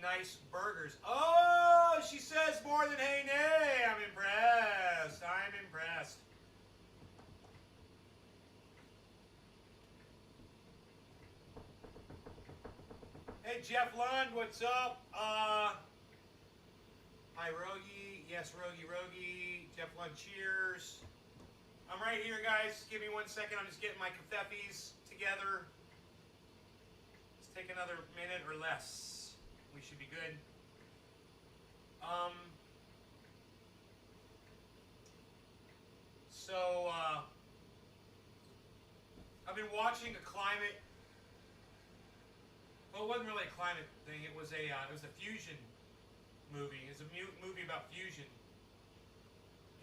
nice burgers. Oh, she says more than hey nay. I'm impressed. I'm impressed. Hey, Jeff Lund, what's up? Hi, Rogie. Yes, Rogie. Jeff Lund, cheers. I'm right here, guys. Give me 1 second. I'm just getting my kafefis together. Let's take another minute or less. We should be good. I've been watching a climate. Well, it wasn't really a climate thing. It was a fusion movie. It's a movie about fusion,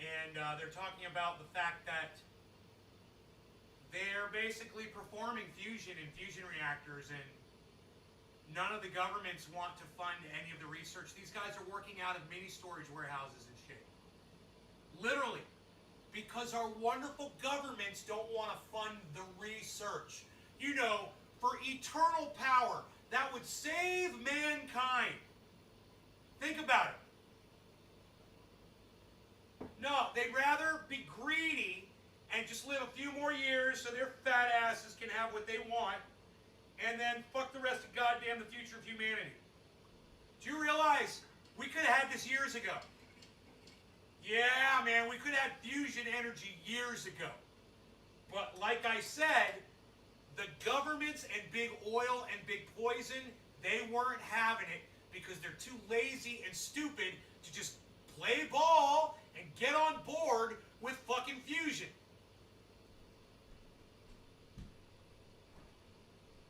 and they're talking about the fact that they're basically performing fusion in fusion reactors, and none of the governments want to fund any of the research. These guys are working out of mini storage warehouses and shit. Literally. Because our wonderful governments don't want to fund the research. You know, for eternal power that would save mankind. Think about it. No, they'd rather be greedy and just live a few more years so their fat asses can have what they want, and then fuck the rest of goddamn the future of humanity. Do you realize we could have had this years ago? Yeah, man, we could have had fusion energy years ago. But like I said, the governments and big oil and big poison, they weren't having it because they're too lazy and stupid to just play ball and get on board with fucking fusion.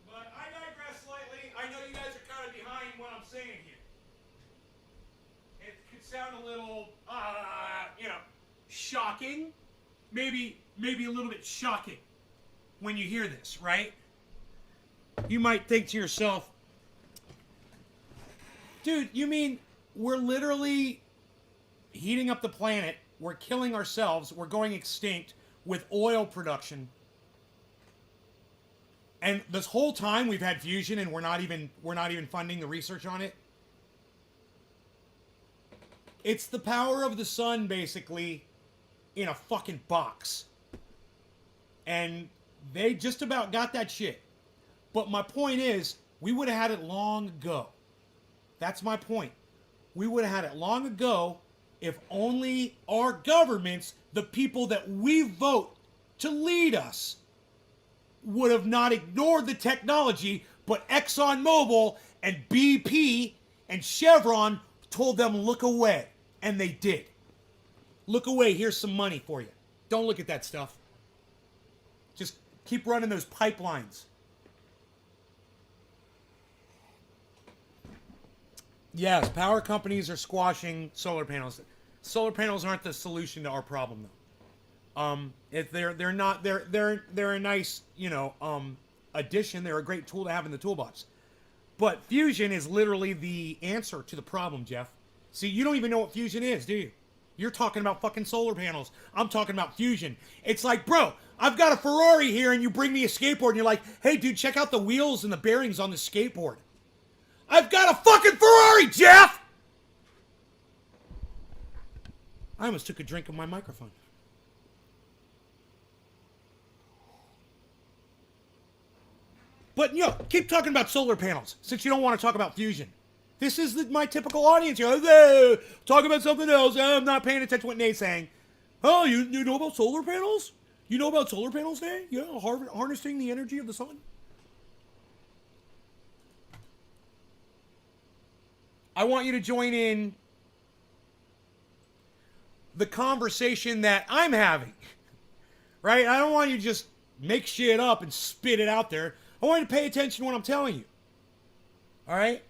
But I digress slightly. I know you guys are kind of behind what I'm saying here. It could sound a little, shocking. Maybe a little bit shocking when you hear this, right? You might think to yourself, dude, you mean we're literally heating up the planet, we're killing ourselves, we're going extinct with oil production, and this whole time we've had fusion and we're not even funding the research on it? It's the power of the sun, basically, in a fucking box. And they just about got that shit. But my point is, we would have had it long ago. That's my point. We would have had it long ago if only our governments, the people that we vote to lead us, would have not ignored the technology, but ExxonMobil and BP and Chevron told them, look away. And they did. Look away, here's some money for you. Don't look at that stuff. Just keep running those pipelines. Yes, power companies are squashing solar panels. Solar panels aren't the solution to our problem, though. If they're a nice, addition. They're a great tool to have in the toolbox. But fusion is literally the answer to the problem, Jeff. See, you don't even know what fusion is, do you? You're talking about fucking solar panels. I'm talking about fusion. It's like, bro, I've got a Ferrari here and you bring me a skateboard and you're like, hey, dude, check out the wheels and the bearings on the skateboard. I've got a fucking Ferrari, Jeff! I almost took a drink of my microphone. But, keep talking about solar panels since you don't want to talk about fusion. This is my typical audience. Talk about something else. I'm not paying attention to what Nate's saying. Oh, you know about solar panels? You know about solar panels, Nate? Yeah, harnessing the energy of the sun? I want you to join in the conversation that I'm having. Right? I don't want you to just make shit up and spit it out there. I want you to pay attention to what I'm telling you. All right?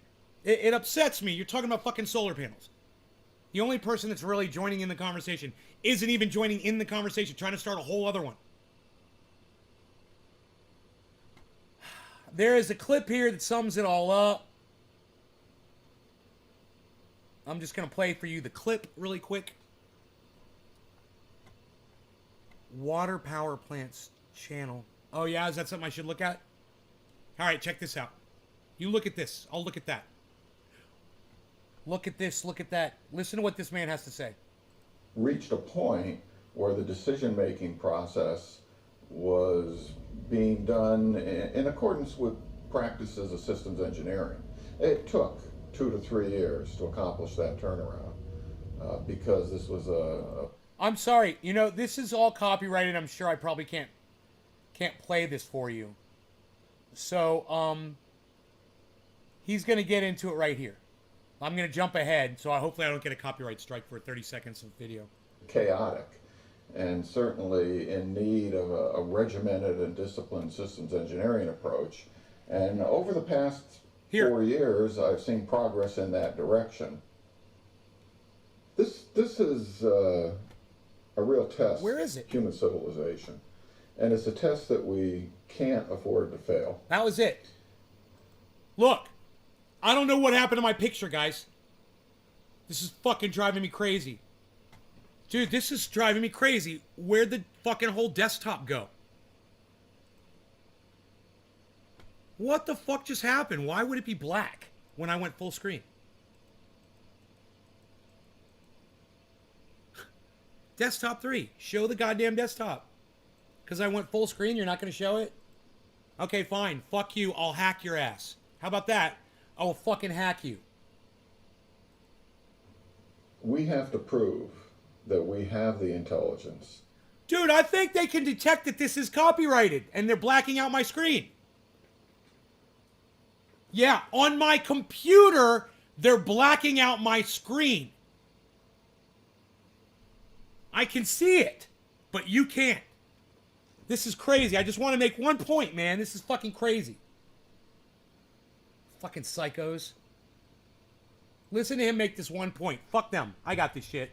It upsets me. You're talking about fucking solar panels. The only person that's really joining in the conversation isn't even joining in the conversation, trying to start a whole other one. There is a clip here that sums it all up. I'm just going to play for you the clip really quick. Water power plants channel. Oh, yeah? Is that something I should look at? All right, check this out. You look at this. I'll look at that. Look at this, look at that. Listen to what this man has to say. Reached a point where the decision-making process was being done in accordance with practices of systems engineering. It took 2 to 3 years to accomplish that turnaround because this was I'm sorry, you know, this is all copyrighted. I'm sure I probably can't play this for you. So, he's going to get into it right here. I'm going to jump ahead, so hopefully I don't get a copyright strike for 30 seconds of video. chaotic and certainly in need of a regimented and disciplined systems engineering approach. And over the past 4 years, I've seen progress in that direction. This is a real test. Where is it? Human civilization. And it's a test that we can't afford to fail. That was it. Look, I don't know what happened to my picture, guys. This is fucking driving me crazy. Dude, this is driving me crazy. Where'd the fucking whole desktop go? What the fuck just happened? Why would it be black when I went full screen? Desktop 3. Show the goddamn desktop. Because I went full screen, you're not going to show it? Okay, fine. Fuck you. I'll hack your ass. How about that? I will fucking hack you. We have to prove that we have the intelligence. Dude, I think they can detect that this is copyrighted and they're blacking out my screen. Yeah, on my computer, they're blacking out my screen. I can see it, but you can't. This is crazy. I just want to make one point, man. This is fucking crazy. Fucking psychos. Listen to him make this one point. Fuck them. I got this shit.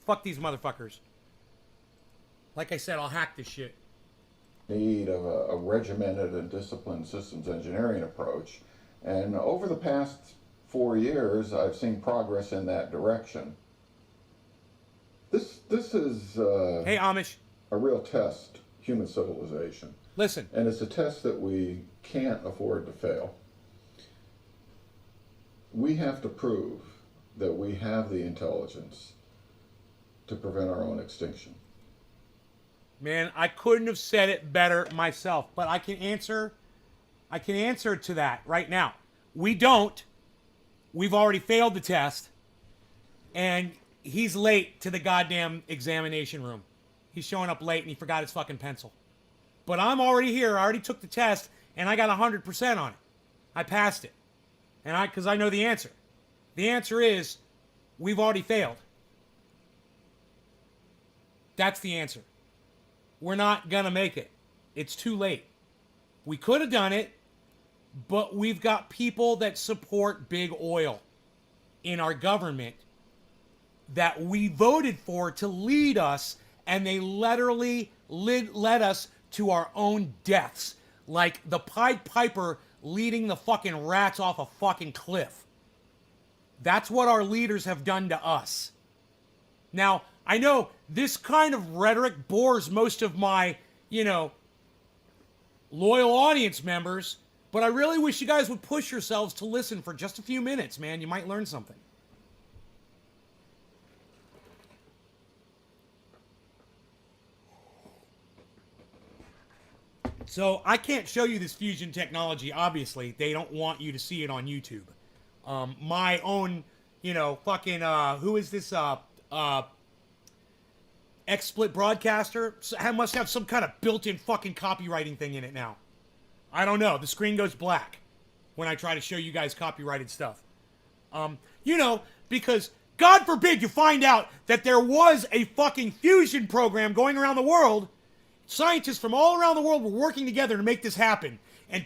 Fuck these motherfuckers. Like I said, I'll hack this shit. Need of a regimented and disciplined systems engineering approach. And over the past 4 years, I've seen progress in that direction. This is hey, Amish. a real test, human civilization. Listen. And it's a test that we can't afford to fail. We have to prove that we have the intelligence to prevent our own extinction. Man, I couldn't have said it better myself, but I can answer to that right now. We don't. We've already failed the test. And he's late to the goddamn examination room. He's showing up late and he forgot his fucking pencil. But I'm already here. I already took the test and I got 100% on it. I passed it. And because I know the answer. The answer is we've already failed. That's the answer. We're not gonna make it. It's too late. We could have done it, but we've got people that support big oil in our government that we voted for to lead us, and they literally led us to our own deaths. Like the Pied Piper leading the fucking rats off a fucking cliff. That's what our leaders have done to us. Now, I know this kind of rhetoric bores most of my, loyal audience members, but I really wish you guys would push yourselves to listen for just a few minutes, man. You might learn something. So I can't show you this fusion technology, obviously. They don't want you to see it on YouTube. My own, fucking, who is this, XSplit broadcaster must have some kind of built-in fucking copywriting thing in it now. I don't know. The screen goes black when I try to show you guys copyrighted stuff. Because God forbid you find out that there was a fucking fusion program going around the world. Scientists from all around the world were working together to make this happen. And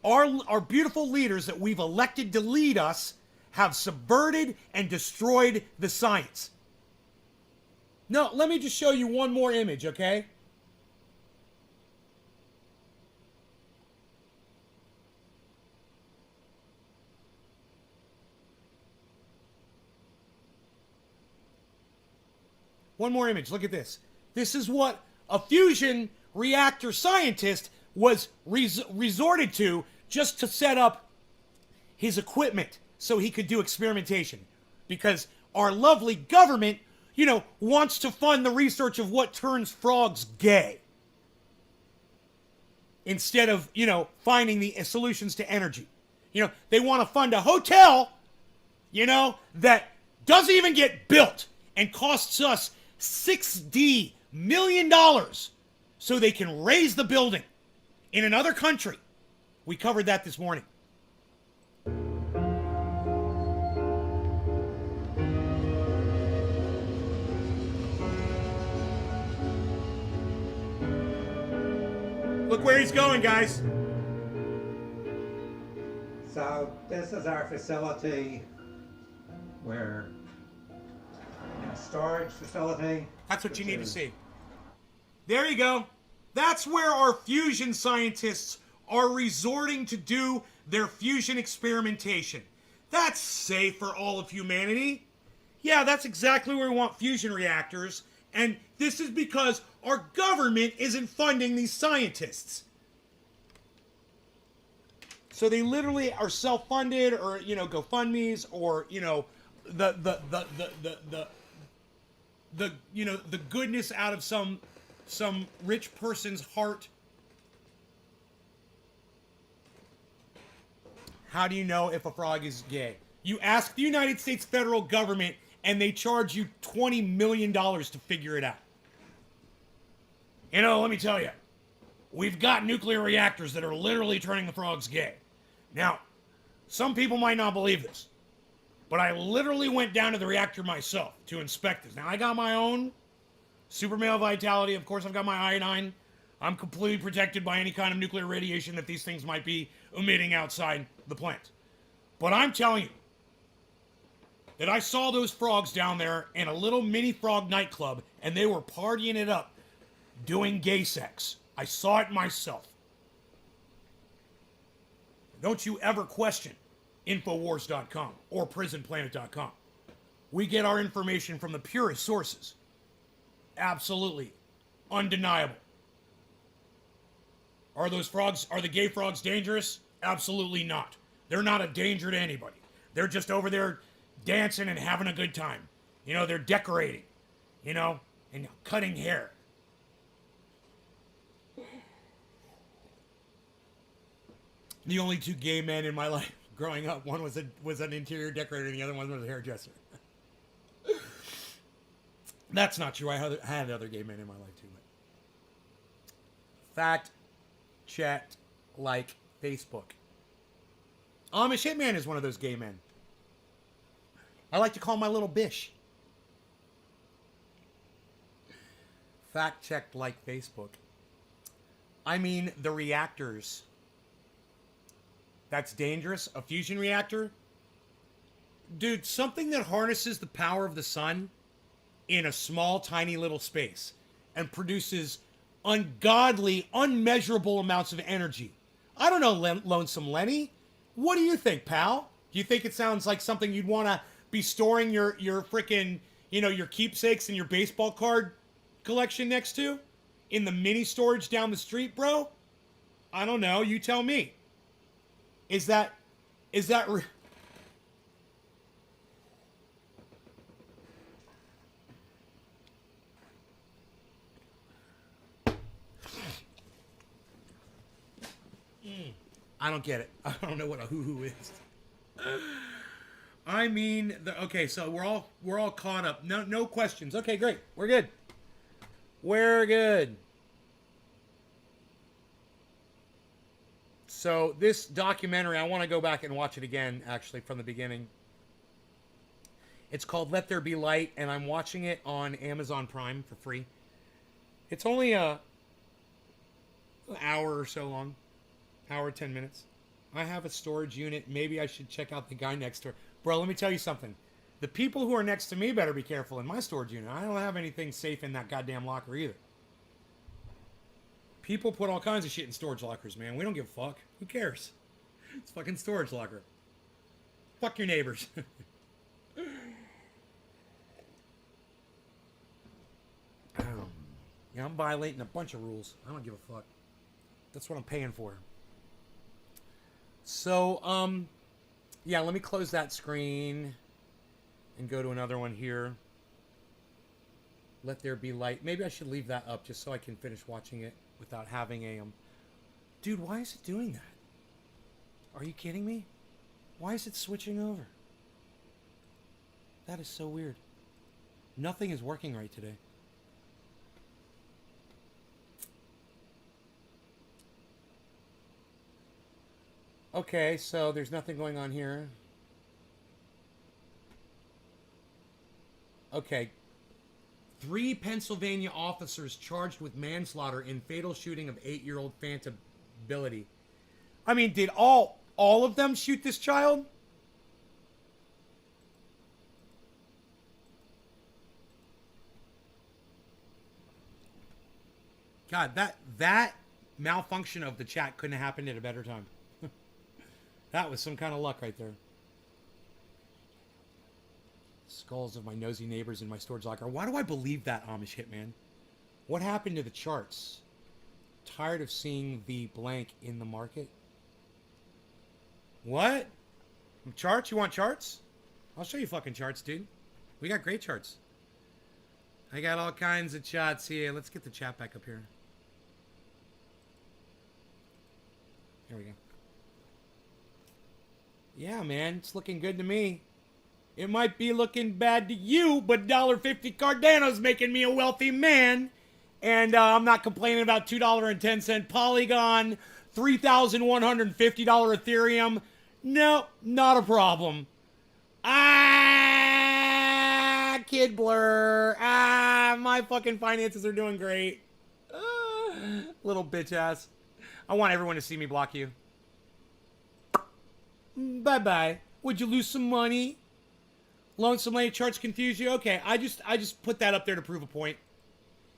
our beautiful leaders that we've elected to lead us have subverted and destroyed the science. No, let me just show you one more image, okay? One more image. Look at this. This is what a fusion reactor scientist was resorted to just to set up his equipment so he could do experimentation. Because our lovely government, wants to fund the research of what turns frogs gay. Instead of, finding the solutions to energy. They want to fund a hotel, that doesn't even get built and costs us $60 million so they can raise the building in another country. We covered that this morning. Look where he's going, guys. So this is our facility where storage facility. That's what you need to see. There you go. That's where our fusion scientists are resorting to do their fusion experimentation. That's safe for all of humanity. Yeah, that's exactly where we want fusion reactors. And this is because our government isn't funding these scientists. So they literally are self-funded, or GoFundMe's, or the goodness out of some rich person's heart. How do you know if a frog is gay? You ask the United States federal government, and they charge you $20 million to figure it out. Let me tell you, we've got nuclear reactors that are literally turning the frogs gay. Now, some people might not believe this, but I literally went down to the reactor myself to inspect this. Now, I got my own super male vitality. Of course, I've got my iodine. I'm completely protected by any kind of nuclear radiation that these things might be emitting outside the plant. But I'm telling you that I saw those frogs down there in a little mini frog nightclub, and they were partying it up, doing gay sex. I saw it myself. Don't you ever question Infowars.com or PrisonPlanet.com. We get our information from the purest sources. Absolutely. Undeniable. Are the gay frogs dangerous? Absolutely not. They're not a danger to anybody. They're just over there dancing and having a good time. They're decorating, and cutting hair. The only two gay men in my life growing up, one was an interior decorator, and the other one was a hairdresser. That's not true. I had other gay men in my life too. But fact checked, like Facebook. Amish Hitman is one of those gay men. I like to call him my little bish. Fact checked, like Facebook. I mean, the reactors. That's dangerous. A fusion reactor? Dude, something that harnesses the power of the sun in a small, tiny little space and produces ungodly, unmeasurable amounts of energy. I don't know, Lonesome Lenny. What do you think, pal? Do you think it sounds like something you'd want to be storing your freaking, your keepsakes and your baseball card collection next to? In the mini storage down the street, bro? I don't know. You tell me. Is that I don't get it. I don't know what a hoo-hoo is. I mean, okay, so we're all caught up. No questions. Okay, great. We're good. We're good. So this documentary, I want to go back and watch it again, actually, from the beginning. It's called Let There Be Light, and I'm watching it on Amazon Prime for free. It's only an hour or so long. Hour, 10 minutes. I have a storage unit. Maybe I should check out the guy next door. Bro, let me tell you something. The people who are next to me better be careful in my storage unit. I don't have anything safe in that goddamn locker either. People put all kinds of shit in storage lockers, man. We don't give a fuck. Who cares? It's fucking storage locker. Fuck your neighbors. Yeah, I'm violating a bunch of rules. I don't give a fuck. That's what I'm paying for. So, Yeah, let me close that screen and go to another one here. Let there be light. Maybe I should leave that up just so I can finish watching it without having a... Dude, why is it doing that? Are you kidding me? Why is it switching over? That is so weird. Nothing is working right today. Okay, so there's nothing going on here. Okay. 3 Pennsylvania officers charged with manslaughter in fatal shooting of 8-year-old Phantom Ability. I mean, did all of them shoot this child? God, that malfunction of the chat couldn't have happened at a better time. That was some kind of luck right there. Skulls of my nosy neighbors in my storage locker. Why do I believe that, Amish Hitman? What happened to the charts? Tired of seeing the blank in the market? What? Charts? You want charts? I'll show you fucking charts, dude. We got great charts. I got all kinds of charts here. Let's get the chat back up here. Here we go. Yeah, man. It's looking good to me. It might be looking bad to you, but $1.50 Cardano's making me a wealthy man. And I'm not complaining about $2.10 Polygon, $3,150 Ethereum. No, not a problem. Kid Blur. My fucking finances are doing great. Little bitch ass. I want everyone to see me block you. Bye-bye. Would you lose some money? Lonesome Lady charts confuse you? Okay, I just put that up there to prove a point.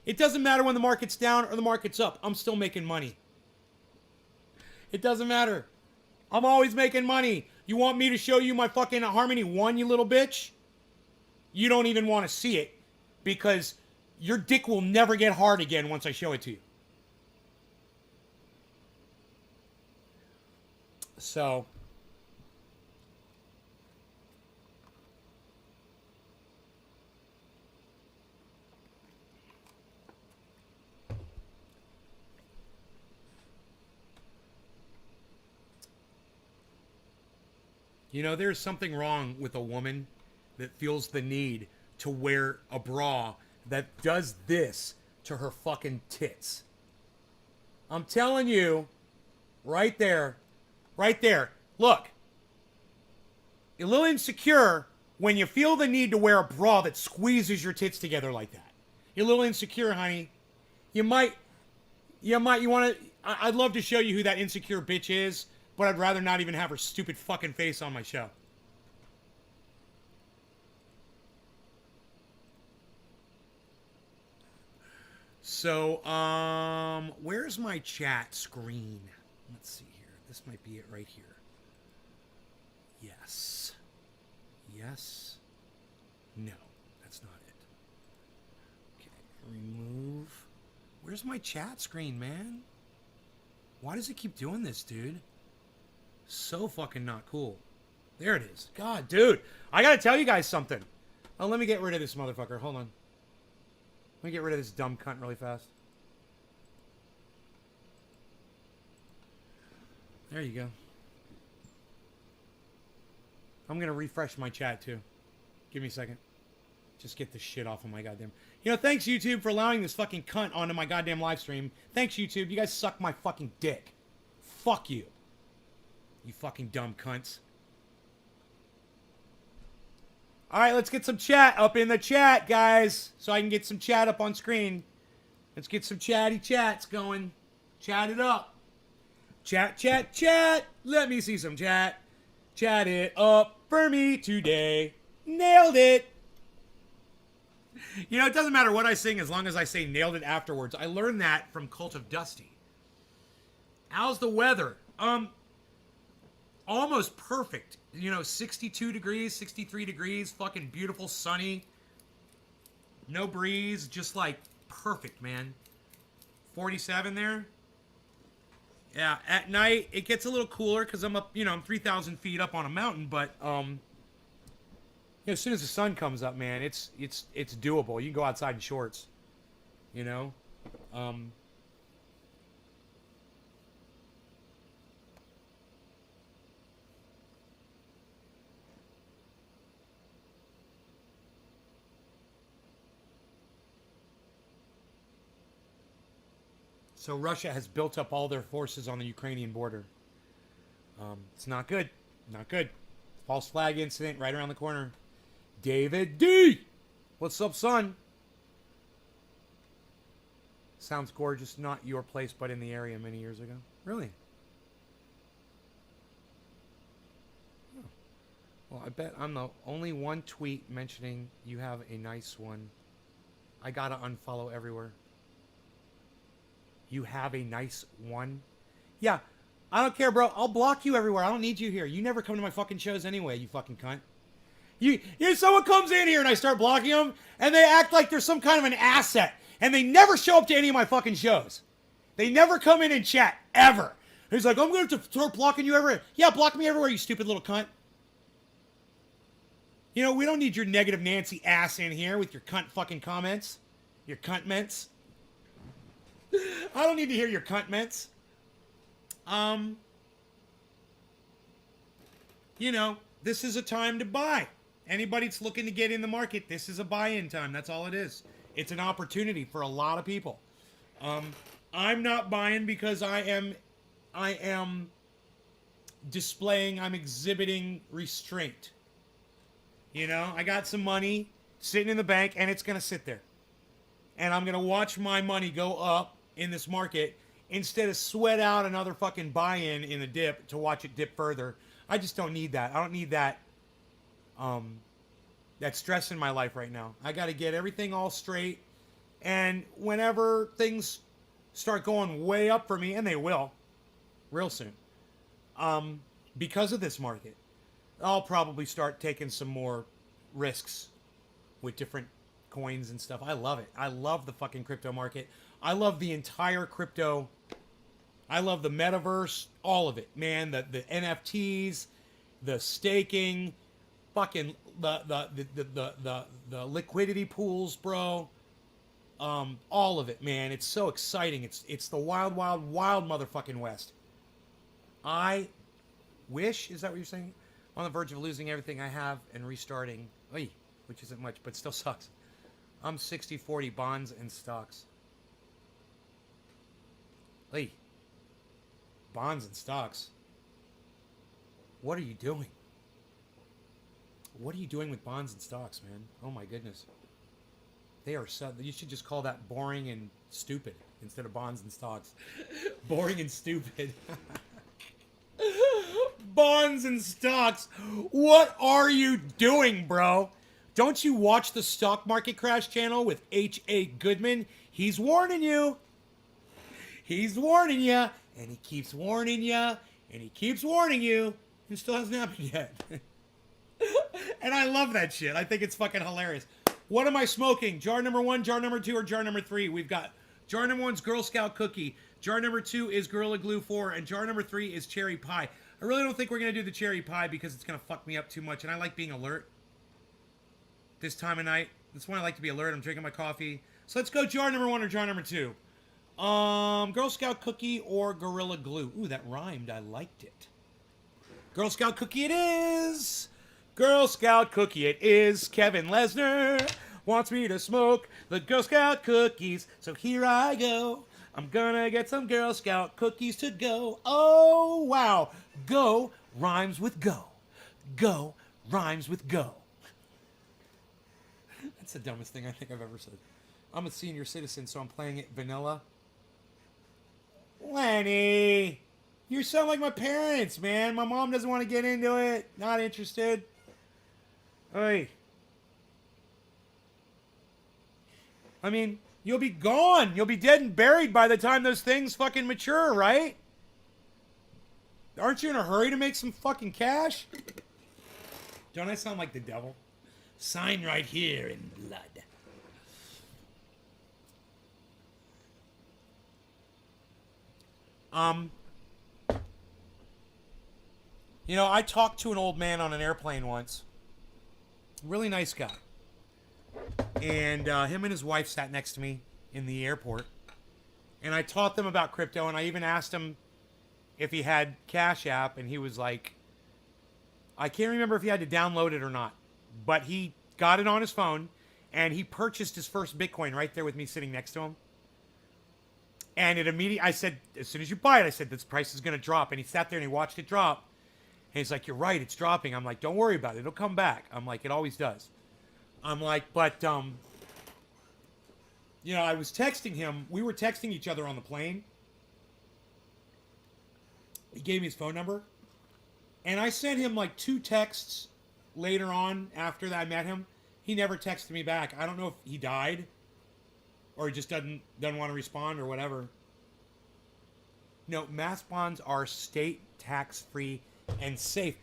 It doesn't matter when the market's down or the market's up. I'm still making money. It doesn't matter. I'm always making money. You want me to show you my fucking Harmony 1, you little bitch? You don't even want to see it because your dick will never get hard again once I show it to you. So... You know, there's something wrong with a woman that feels the need to wear a bra that does this to her fucking tits. I'm telling you, right there, look. You're a little insecure when you feel the need to wear a bra that squeezes your tits together like that. You're a little insecure, honey. You want to, I'd love to show you who that insecure bitch is, but I'd rather not even have her stupid fucking face on my show. So, where's my chat screen? Let's see here. This might be it right here. Yes. Yes. No, that's not it. Okay, remove. Where's my chat screen, man? Why does it keep doing this, dude? So fucking not cool. There it is. God, dude. I gotta tell you guys something. Oh, let me get rid of this motherfucker. Hold on. Let me get rid of this dumb cunt really fast. There you go. I'm gonna refresh my chat too. Give me a second. Just get this shit off of my goddamn... You know, thanks YouTube for allowing this fucking cunt onto my goddamn live stream. Thanks YouTube. You guys suck my fucking dick. Fuck you. You fucking dumb cunts. Alright, let's get some chat up in the chat, guys. So I can get some chat up on screen. Let's get some chatty chats going. Chat it up. Chat, chat, chat. Let me see some chat. Chat it up for me today. Nailed it. You know, it doesn't matter what I sing as long as I say nailed it afterwards. I learned that from Cult of Dusty. How's the weather? Almost perfect. You know, 62 degrees, 63 degrees, fucking beautiful, sunny. No breeze, just like perfect, man. 47 there. Yeah, at night it gets a little cooler because I'm up, I'm 3,000 feet up on a mountain. But as soon as the sun comes up, man, it's doable. You can go outside in shorts, you know. Um, so Russia has built up all their forces on the Ukrainian border. It's not good, not good. False flag incident right around the corner. David D, what's up, son? Sounds gorgeous. Not your place, but in the area many years ago. Really? Oh. Well, I bet I'm the only one tweet mentioning you have a nice one. I gotta unfollow everywhere. You have a nice one? Yeah, I don't care, bro. I'll block you everywhere. I don't need you here. You never come to my fucking shows anyway, you fucking cunt. Someone comes in here and I start blocking them, and they act like they're some kind of an asset, and they never show up to any of my fucking shows. They never come in and chat, ever. He's like, I'm going to start blocking you everywhere. Yeah, block me everywhere, you stupid little cunt. We don't need your negative Nancy ass in here with your cunt fucking comments. Your cunt ments. I don't need to hear your cunt ments. This is a time to buy. Anybody that's looking to get in the market, this is a buy-in time. That's all it is. It's an opportunity for a lot of people. I'm not buying because I am displaying, I'm exhibiting restraint. I got some money sitting in the bank, and it's going to sit there. And I'm going to watch my money go up in this market instead of sweat out another fucking buy-in in the dip to watch it dip further. I just don't need that. I don't need that that stress in my life right now. I got to get everything all straight. And whenever things start going way up for me, and they will, real soon, because of this market, I'll probably start taking some more risks with different coins and stuff. I love it. I love the fucking crypto market. I love the entire crypto. I love the metaverse, all of it, man. The NFTs, the staking, fucking the liquidity pools, bro. All of it, man. It's so exciting. It's the wild, wild, wild motherfucking West. I wish, is that what you're saying? On the verge of losing everything I have and restarting, which isn't much, but still sucks. I'm 60-40 bonds and stocks. Bonds and stocks. What are you doing? What are you doing with bonds and stocks, man? Oh my goodness. They are so, you should just call that boring and stupid instead of bonds and stocks. Boring and stupid. Bonds and stocks. What are you doing, bro? Don't you watch the Stock Market Crash channel with H.A. Goodman? He's warning you. He's warning you. And he keeps warning you. And he keeps warning you. It still hasn't happened yet. And I love that shit. I think it's fucking hilarious. What am I smoking? Jar number 1, jar number 2, or jar number 3? We've got jar number 1's Girl Scout Cookie. Jar number 2 is Gorilla Glue 4. And jar number 3 is Cherry Pie. I really don't think we're going to do the Cherry Pie because it's going to fuck me up too much. And I like being alert this time of night. That's when I like to be alert. I'm drinking my coffee. So let's go jar number 1 or jar number 2. Girl Scout Cookie or Gorilla Glue. Ooh, that rhymed. I liked it. Girl Scout Cookie it is. Girl Scout Cookie it is. Kevin Lesnar wants me to smoke the Girl Scout cookies. So here I go. I'm gonna get some Girl Scout cookies to go. Oh, wow. Go rhymes with go. Go rhymes with go. That's the dumbest thing I think I've ever said. I'm a senior citizen, so I'm playing it vanilla. Lenny, you sound like my parents, man. My mom doesn't want to get into it. Not interested. Hey. I mean, you'll be gone. You'll be dead and buried by the time those things fucking mature, right? Aren't you in a hurry to make some fucking cash? Don't I sound like the devil? Sign right here in blood. You know, I talked to an old man on an airplane once. Really nice guy. And him and his wife sat next to me in the airport. And I taught them about crypto, and I even asked him if he had Cash App, and he was like, I can't remember if he had to download it or not, but he got it on his phone, and he purchased his first Bitcoin right there with me sitting next to him. And it immediately, I said, as soon as you buy it, I said, this price is going to drop. And he sat there and he watched it drop. And he's like, you're right, it's dropping. I'm like, don't worry about it. It'll come back. I'm like, it always does. I'm like, but, you know, I was texting him. We were texting each other on the plane. He gave me his phone number. And I sent him like 2 texts later on after that I met him. He never texted me back. I don't know if he died or he just doesn't want to respond or whatever. No, mass bonds are state tax-free and safe.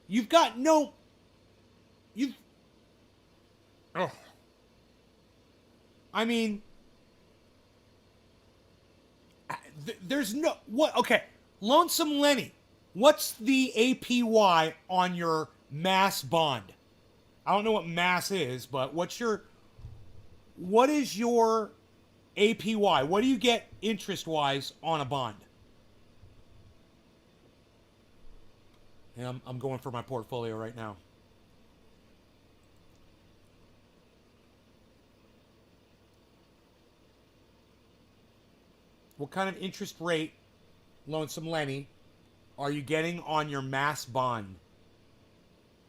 You've got no... You've... Oh. I mean... There's no... What? Okay. Lonesome Lenny. What's the APY on your mass bond? I don't know what mass is, but what is your APY? What do you get interest-wise on a bond? Yeah, I'm going for my portfolio right now. What kind of interest rate, Lonesome Lenny, are you getting on your mass bond?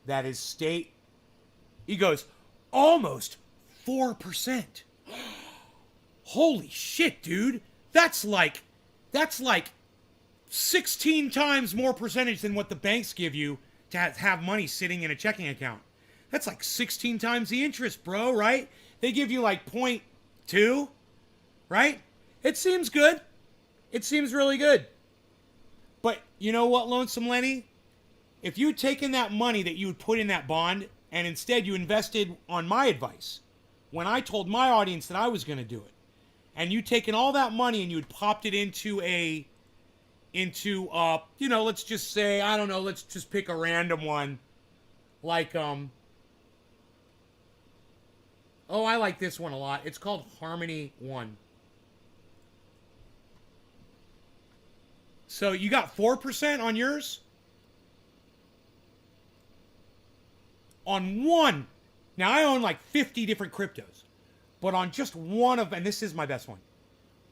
That is state. He goes, almost 4%. Holy shit, dude. That's like 16 times more percentage than what the banks give you to have money sitting in a checking account. That's like 16 times the interest, bro, right? They give you like 0.2, right? It seems good. It seems really good. But you know what, Lonesome Lenny? If you had taken that money that you would put in that bond and instead you invested on my advice, when I told my audience that I was going to do it, and you taken all that money and you had popped it into you know, let's just say, I don't know, let's just pick a random one. Like, oh, I like this one a lot. It's called Harmony One. So you got 4% on yours? On one. Now, I own like 50 different cryptos. But on just one of, and this is my best one,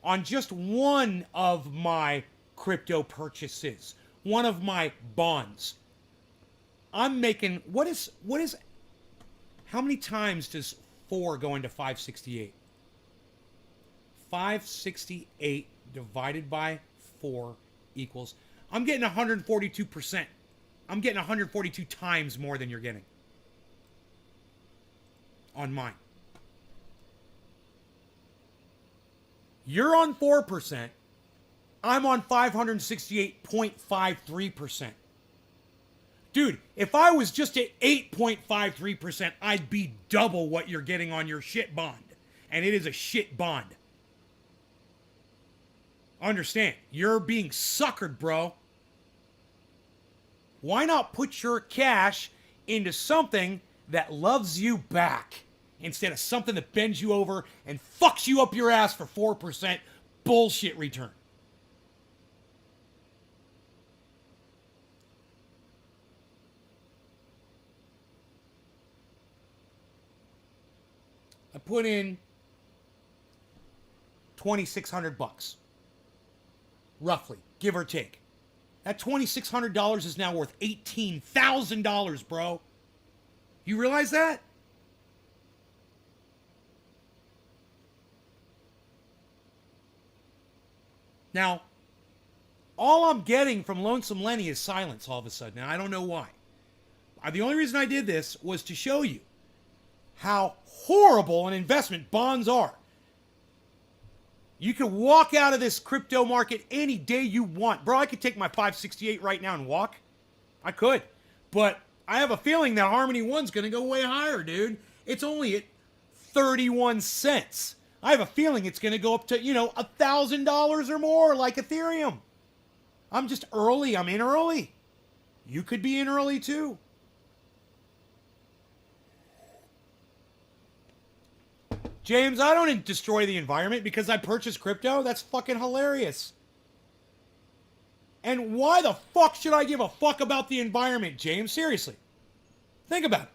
on just one of my crypto purchases, one of my bonds, I'm making, how many times does 4 go into 568? 568 divided by 4 equals, I'm getting 142%. I'm getting 142 times more than you're getting on mine. You're on 4%. I'm on 568.53%. Dude, if I was just at 8.53%, I'd be double what you're getting on your shit bond. And it is a shit bond. Understand, you're being suckered, bro. Why not put your cash into something that loves you back instead of something that bends you over and fucks you up your ass for 4% bullshit return? I put in $2,600, roughly, give or take. That $2,600 is now worth $18,000, bro. You realize that? Now, all I'm getting from Lonesome Lenny is silence all of a sudden, and I don't know why. The only reason I did this was to show you how horrible an investment bonds are. You can walk out of this crypto market any day you want. Bro, I could take my 568 right now and walk. I could. But I have a feeling that Harmony One's going to go way higher, dude. It's only at 31 cents. I have a feeling it's going to go up to, $1,000 or more like Ethereum. I'm just early. I'm in early. You could be in early too. James, I don't destroy the environment because I purchased crypto. That's fucking hilarious. And why the fuck should I give a fuck about the environment, James? Seriously. Think about it.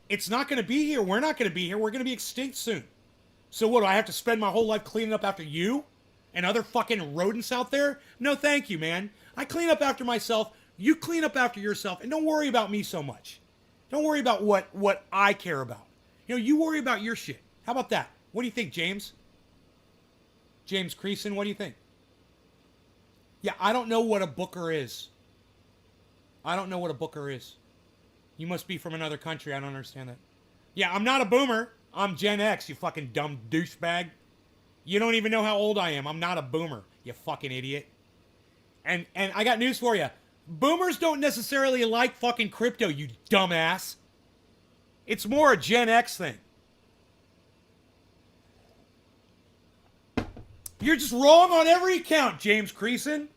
It's not going to be here. We're not going to be here. We're going to be extinct soon. So what, do I have to spend my whole life cleaning up after you and other fucking rodents out there? No, thank you, man. I clean up after myself. You clean up after yourself. And don't worry about me so much. Don't worry about what I care about. You know, you worry about your shit. How about that? What do you think, James? James Creason, what do you think? Yeah, I don't know what a booker is. I don't know what a booker is. You must be from another country. I don't understand that. Yeah, I'm not a boomer. I'm Gen X, you fucking dumb douchebag. You don't even know how old I am. I'm not a boomer, you fucking idiot. And I got news for you. Boomers don't necessarily like fucking crypto, you dumbass. It's more a Gen X thing. You're just wrong on every account, James Creason.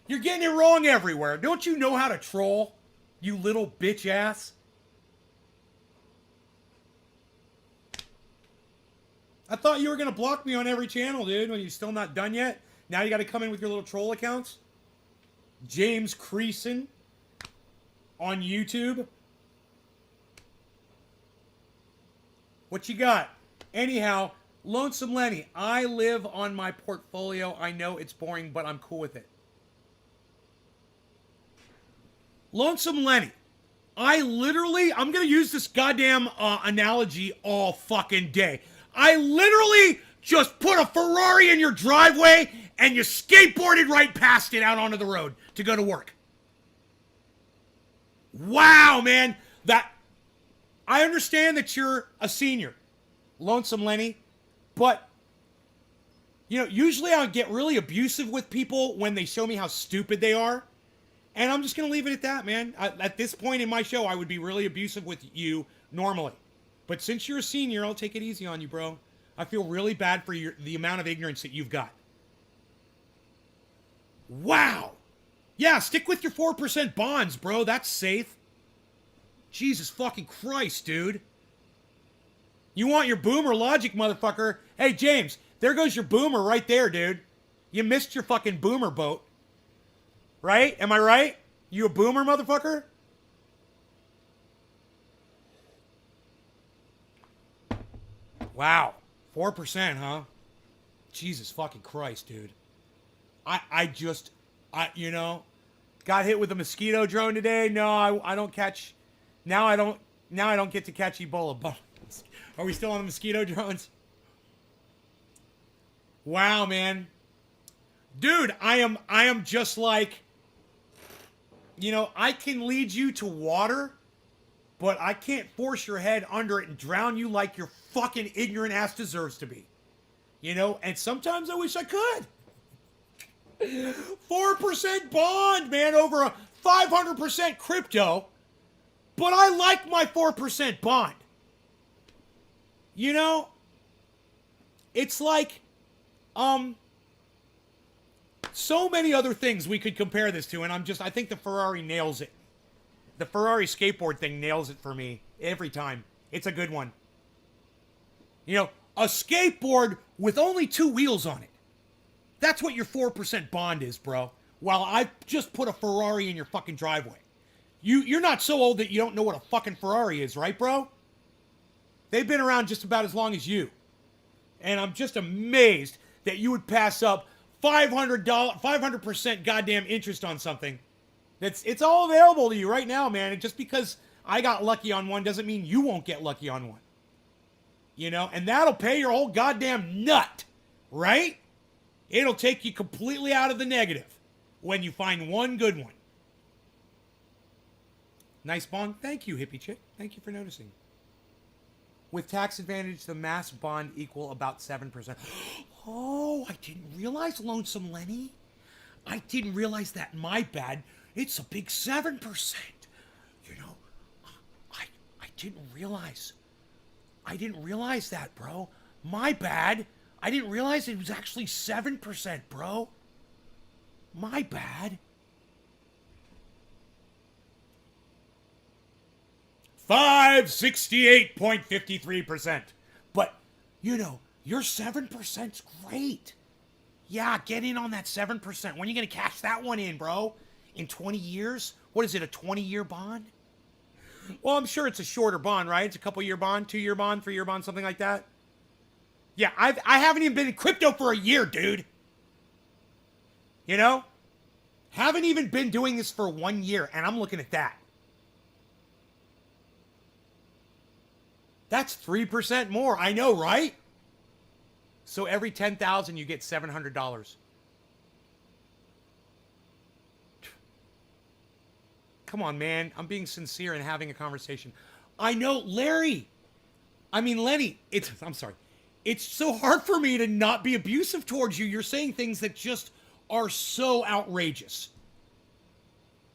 You're getting it wrong everywhere. Don't you know how to troll, you little bitch ass? I thought you were going to block me on every channel, dude, when you're still not done yet. Now you got to come in with your little troll accounts. James Creason on YouTube. What you got? Anyhow, Lonesome Lenny, I live on my portfolio. I know it's boring, but I'm cool with it. Lonesome Lenny, I'm going to use this goddamn analogy all fucking day. I literally just put a Ferrari in your driveway and you skateboarded right past it out onto the road to go to work. Wow, man. I understand that you're a senior, Lonesome Lenny, but, you know, usually I get really abusive with people when they show me how stupid they are. And I'm just going to leave it at that, man. At this point in my show, I would be really abusive with you normally. But since you're a senior, I'll take it easy on you, bro. I feel really bad for the amount of ignorance that you've got. Wow. Yeah, stick with your 4% bonds, bro. That's safe. Jesus fucking Christ, dude. You want your boomer logic, motherfucker. Hey, James, there goes your boomer right there, dude. You missed your fucking boomer boat. Right? Am I right? You a boomer, motherfucker? Wow. 4%, huh? Jesus fucking Christ, dude. You know, got hit with a mosquito drone today. No, I don't catch. Now I don't get to catch Ebola. Are we still on the mosquito drones? Wow, man. Dude, I am just like, you know, I can lead you to water, but I can't force your head under it and drown you like your fucking ignorant ass deserves to be. You know, and sometimes I wish I could. 4% bond, man, over a 500% crypto. But I like my 4% bond. You know, it's like, so many other things we could compare this to, and I think the Ferrari nails it. The Ferrari skateboard thing nails it for me every time. It's a good one. You know, a skateboard with only 2 wheels on it. That's what your 4% bond is, bro. While I just put a Ferrari in your fucking driveway. You're not so old that you don't know what a fucking Ferrari is, right, bro? They've been around just about as long as you. And I'm just amazed that you would pass up $500% goddamn interest on something. It's all available to you right now, man. And just because I got lucky on one doesn't mean you won't get lucky on one. You know, and that'll pay your whole goddamn nut, right? It'll take you completely out of the negative when you find one good one. Nice bond. Thank you, hippie chick. Thank you for noticing. With tax advantage, the mass bond equal about 7%. Oh, I didn't realize, Lonesome Lenny. I didn't realize that. My bad. It's a big 7%. You know, I didn't realize. I didn't realize that, bro. My bad. I didn't realize it was actually 7%, bro. My bad. 568.53%. But, you know, your 7%'s great. Yeah, get in on that 7%. When are you going to cash that one in, bro? In 20 years? What is it, a 20-year bond? Well, I'm sure it's a shorter bond, right? It's a couple-year bond, 2-year bond, 3-year bond, something like that. Yeah, I haven't even been in crypto for a year, dude. You know? Haven't even been doing this for 1 year, and I'm looking at that. That's 3% more. I know, right? So every 10,000 you get $700. Come on, man. I'm being sincere and having a conversation. I know, Larry. I mean, Lenny, I'm sorry. It's so hard for me to not be abusive towards you. You're saying things that just are so outrageous.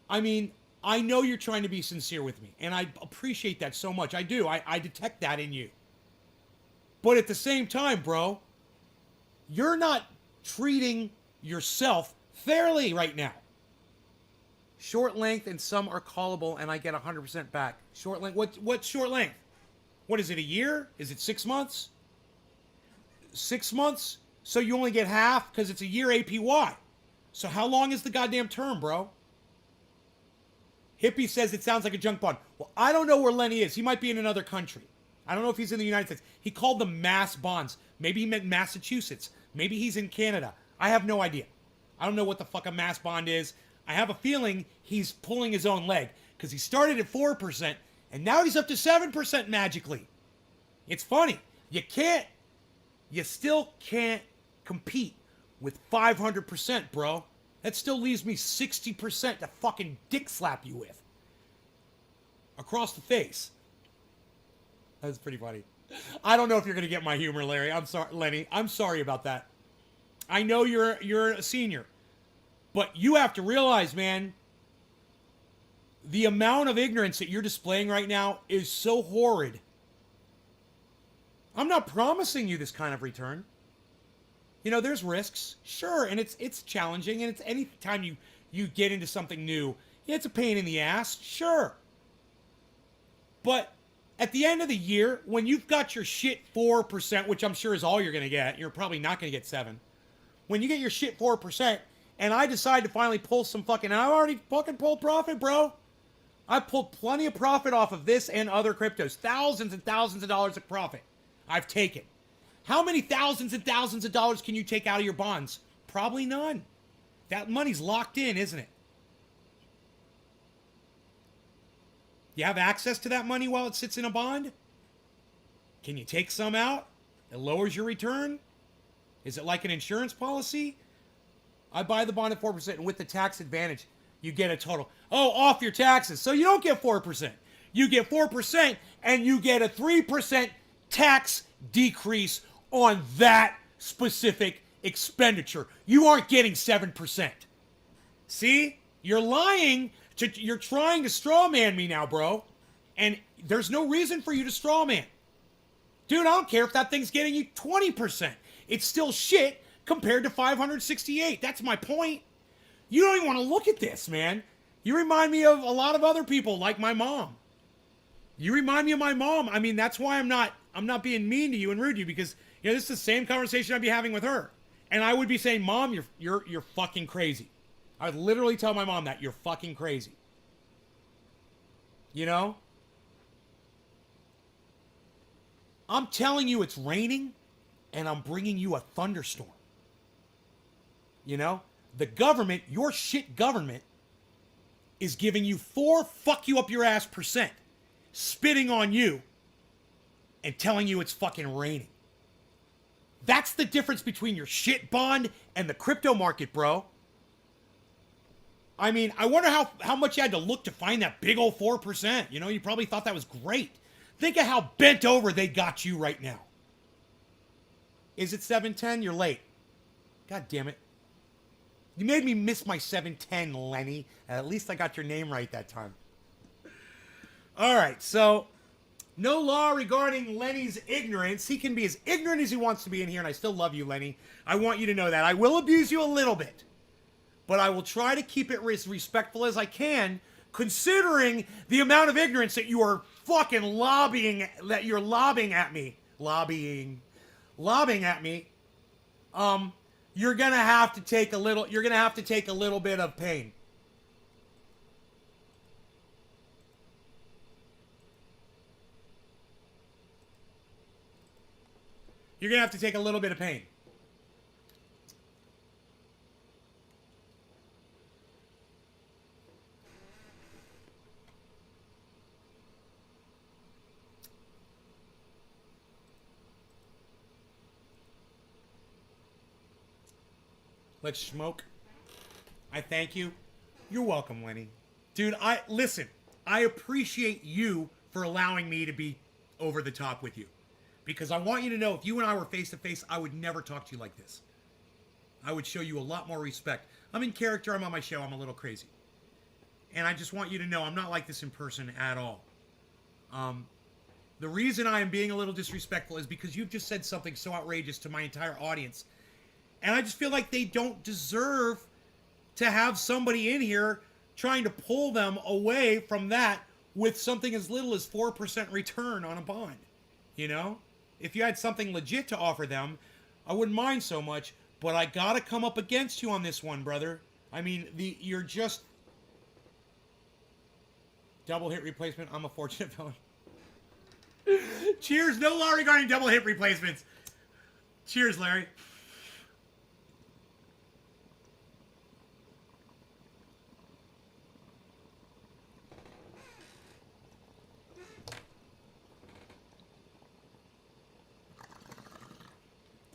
I mean, I know you're trying to be sincere with me, and I appreciate that so much. I do. I detect that in you. But at the same time, bro, you're not treating yourself fairly right now. Short length and some are callable, and I get 100% back. Short length. What's short length? What is it, a year? Is it 6 months? 6 months? So you only get half because it's a year APY. So how long is the goddamn term, bro? Hippie says it sounds like a junk bond. Well, I don't know where Lenny is. He might be in another country. I don't know if he's in the United States. He called them mass bonds. Maybe he meant Massachusetts. Maybe he's in Canada. I have no idea. I don't know what the fuck a mass bond is. I have a feeling he's pulling his own leg because he started at 4% and now he's up to 7% magically. It's funny. You still can't compete with 500%, bro. That still leaves me 60% to fucking dick slap you with. Across the face. That's pretty funny. I don't know if you're going to get my humor, Larry. I'm sorry, Lenny. I'm sorry about that. I know you're a senior. But you have to realize, man, the amount of ignorance that you're displaying right now is so horrid. I'm not promising you this kind of return. You know, there's risks, sure, and it's challenging, and it's any time you get into something new, yeah, it's a pain in the ass, sure. But at the end of the year, when you've got your shit 4%, which I'm sure is all you're going to get, you're probably not going to get 7. When you get your shit 4%, and I decide to finally pull some fucking, and I already fucking pulled profit, bro. I pulled plenty of profit off of this and other cryptos. Thousands and thousands of dollars of profit I've taken. How many thousands and thousands of dollars can you take out of your bonds? Probably none. That money's locked in, isn't it? You have access to that money while it sits in a bond? Can you take some out? It lowers your return? Is it like an insurance policy? I buy the bond at 4%, and with the tax advantage, you get a total. Oh, off your taxes. So you don't get 4%. You get 4%, and you get a 3% tax decrease on that specific expenditure. You aren't getting 7%. See? You're lying. You're trying to straw man me now, bro. And there's no reason for you to straw man. Dude, I don't care if that thing's getting you 20%. It's still shit compared to 568. That's my point. You don't even want to look at this, man. You remind me of a lot of other people, like my mom. You remind me of my mom. I mean, that's why I'm not being mean to you and rude to you, because you know this is the same conversation I'd be having with her, and I would be saying, "Mom, you're fucking crazy." I would literally tell my mom that you're fucking crazy. You know? I'm telling you it's raining, and I'm bringing you a thunderstorm. You know? The government, your shit government, is giving you 4 fuck you up your ass %, spitting on you, and telling you it's fucking raining. That's the difference between your shit bond and the crypto market, bro. I mean, I wonder how much you had to look to find that big old 4%. You know, you probably thought that was great. Think of how bent over they got you right now. Is it 7:10? You're late. God damn it. You made me miss my 7:10, Lenny. At least I got your name right that time. All right, so no law regarding Lenny's ignorance. He can be as ignorant as he wants to be in here, and I still love you, Lenny. I want you to know that. I will abuse you a little bit, but I will try to keep it as respectful as I can, considering the amount of ignorance that you are fucking lobbing at me, you're gonna have to take a little bit of pain. You're gonna have to take a little bit of pain. Let's smoke. I thank you. You're welcome, Lenny. Dude, listen, I appreciate you for allowing me to be over the top with you. Because I want you to know, if you and I were face to face, I would never talk to you like this. I would show you a lot more respect. I'm in character, I'm on my show, I'm a little crazy. And I just want you to know I'm not like this in person at all. The reason I am being a little disrespectful is because you've just said something so outrageous to my entire audience. And I just feel like they don't deserve to have somebody in here trying to pull them away from that with something as little as 4% return on a bond. You know? If you had something legit to offer them, I wouldn't mind so much, but I gotta come up against you on this one, brother. I mean, you're just... Double hit replacement, I'm a fortunate fellow. Cheers, no law regarding double hit replacements. Cheers, Larry.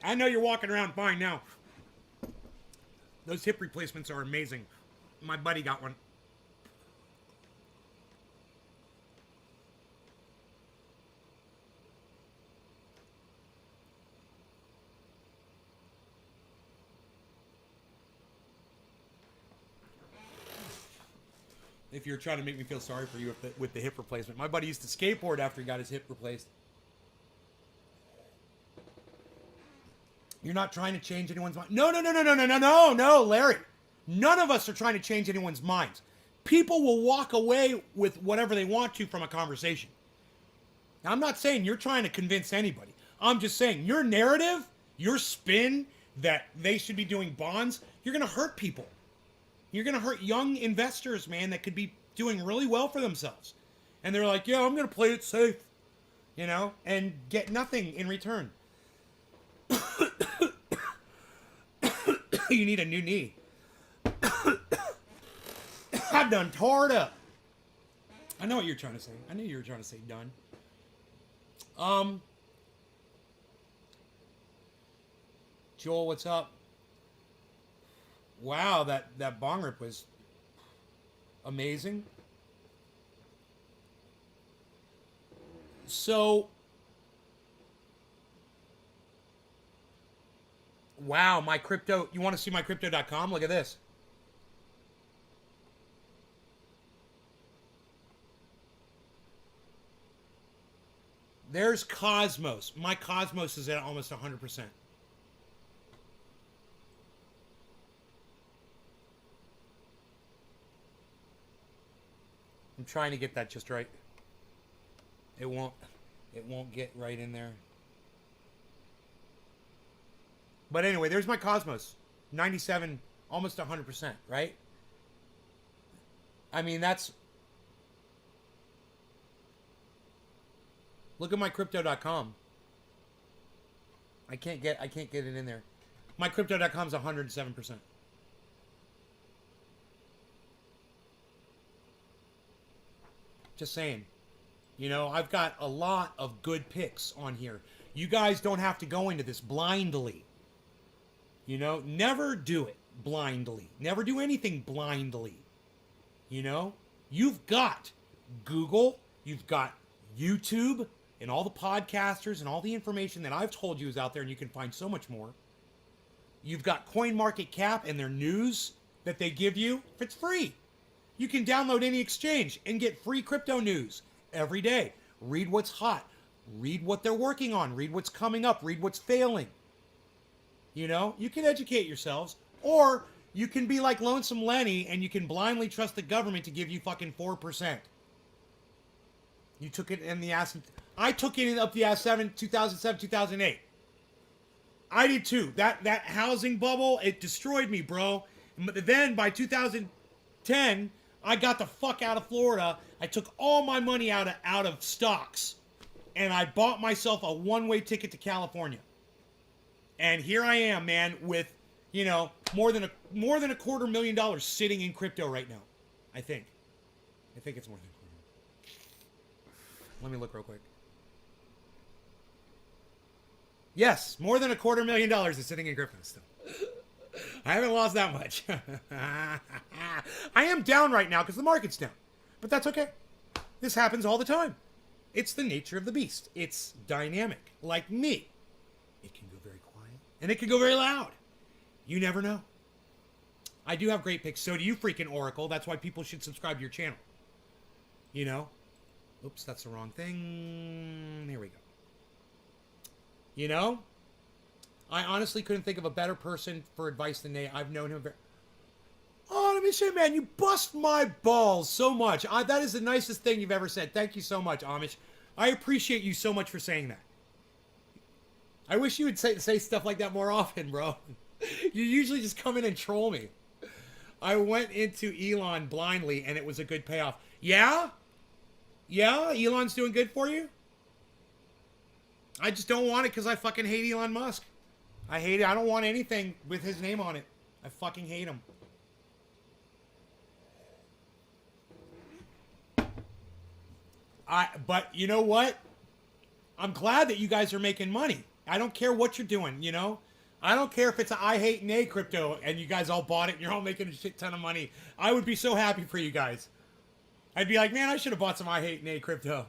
I know you're walking around fine now. Those hip replacements are amazing. My buddy got one. If you're trying to make me feel sorry for you with the hip replacement. My buddy used to skateboard after he got his hip replaced. You're not trying to change anyone's mind. No, Larry. None of us are trying to change anyone's minds. People will walk away with whatever they want to from a conversation. Now, I'm not saying you're trying to convince anybody. I'm just saying your narrative, your spin that they should be doing bonds, you're going to hurt people. You're going to hurt young investors, man, that could be doing really well for themselves. And they're like, yeah, I'm going to play it safe, you know, and get nothing in return. You need a new knee. I've done tore it up. I know what you're trying to say. I knew you were trying to say done. Joel, what's up? Wow, that bong rip was amazing. So, wow, my crypto, you want to see my crypto.com? Look at this. There's Cosmos. My Cosmos is at almost 100%. I'm trying to get that just right. It won't get right in there. But anyway, there's my Cosmos. 97, almost 100%, right? I mean, that's... Look at my crypto.com. I can't get it in there. My crypto.com is 107%. Just saying. You know, I've got a lot of good picks on here. You guys don't have to go into this blindly. You know, never do it blindly. Never do anything blindly. You know, you've got Google, you've got YouTube, and all the podcasters and all the information that I've told you is out there, and you can find so much more. You've got CoinMarketCap and their news that they give you. It's free. You can download any exchange and get free crypto news every day. Read what's hot. Read what they're working on. Read what's coming up. Read what's failing. You know, you can educate yourselves, or You can be like Lonesome Lenny, and you can blindly trust the government to give you fucking 4%. You took it in the ass. I took it up the ass 2007, 2008. I did too. That housing bubble, it destroyed me, bro. But then by 2010, I got the fuck out of Florida. I took all my money out of stocks, and I bought myself a one-way ticket to California. And here I am, man, with, you know, more than $250,000 sitting in crypto right now. I think it's more than a quarter. Let me look real quick. Yes, more than $250,000 is sitting in crypto still. I haven't lost that much. I am down right now because the market's down. But that's okay. This happens all the time. It's the nature of the beast. It's dynamic. Like me. It can go very quiet. And it can go very loud. You never know. I do have great picks. So do you, freaking Oracle. That's why people should subscribe to your channel. You know? Oops, that's the wrong thing. Here we go. You know? I honestly couldn't think of a better person for advice than Nate. I've known him very... Oh, let me say, man, you bust my balls so much. That is the nicest thing you've ever said. Thank you so much, Amish. I appreciate you so much for saying that. I wish you would say stuff like that more often, bro. You usually just come in and troll me. I went into Elon blindly, and it was a good payoff. Yeah? Yeah? Elon's doing good for you? I just don't want it because I fucking hate Elon Musk. I hate it. I don't want anything with his name on it. I fucking hate him. But you know what? I'm glad that you guys are making money. I don't care what you're doing, you know? I don't care if it's a I hate Nay crypto and you guys all bought it and you're all making a shit ton of money. I would be so happy for you guys. I'd be like, man, I should have bought some I hate Nay crypto.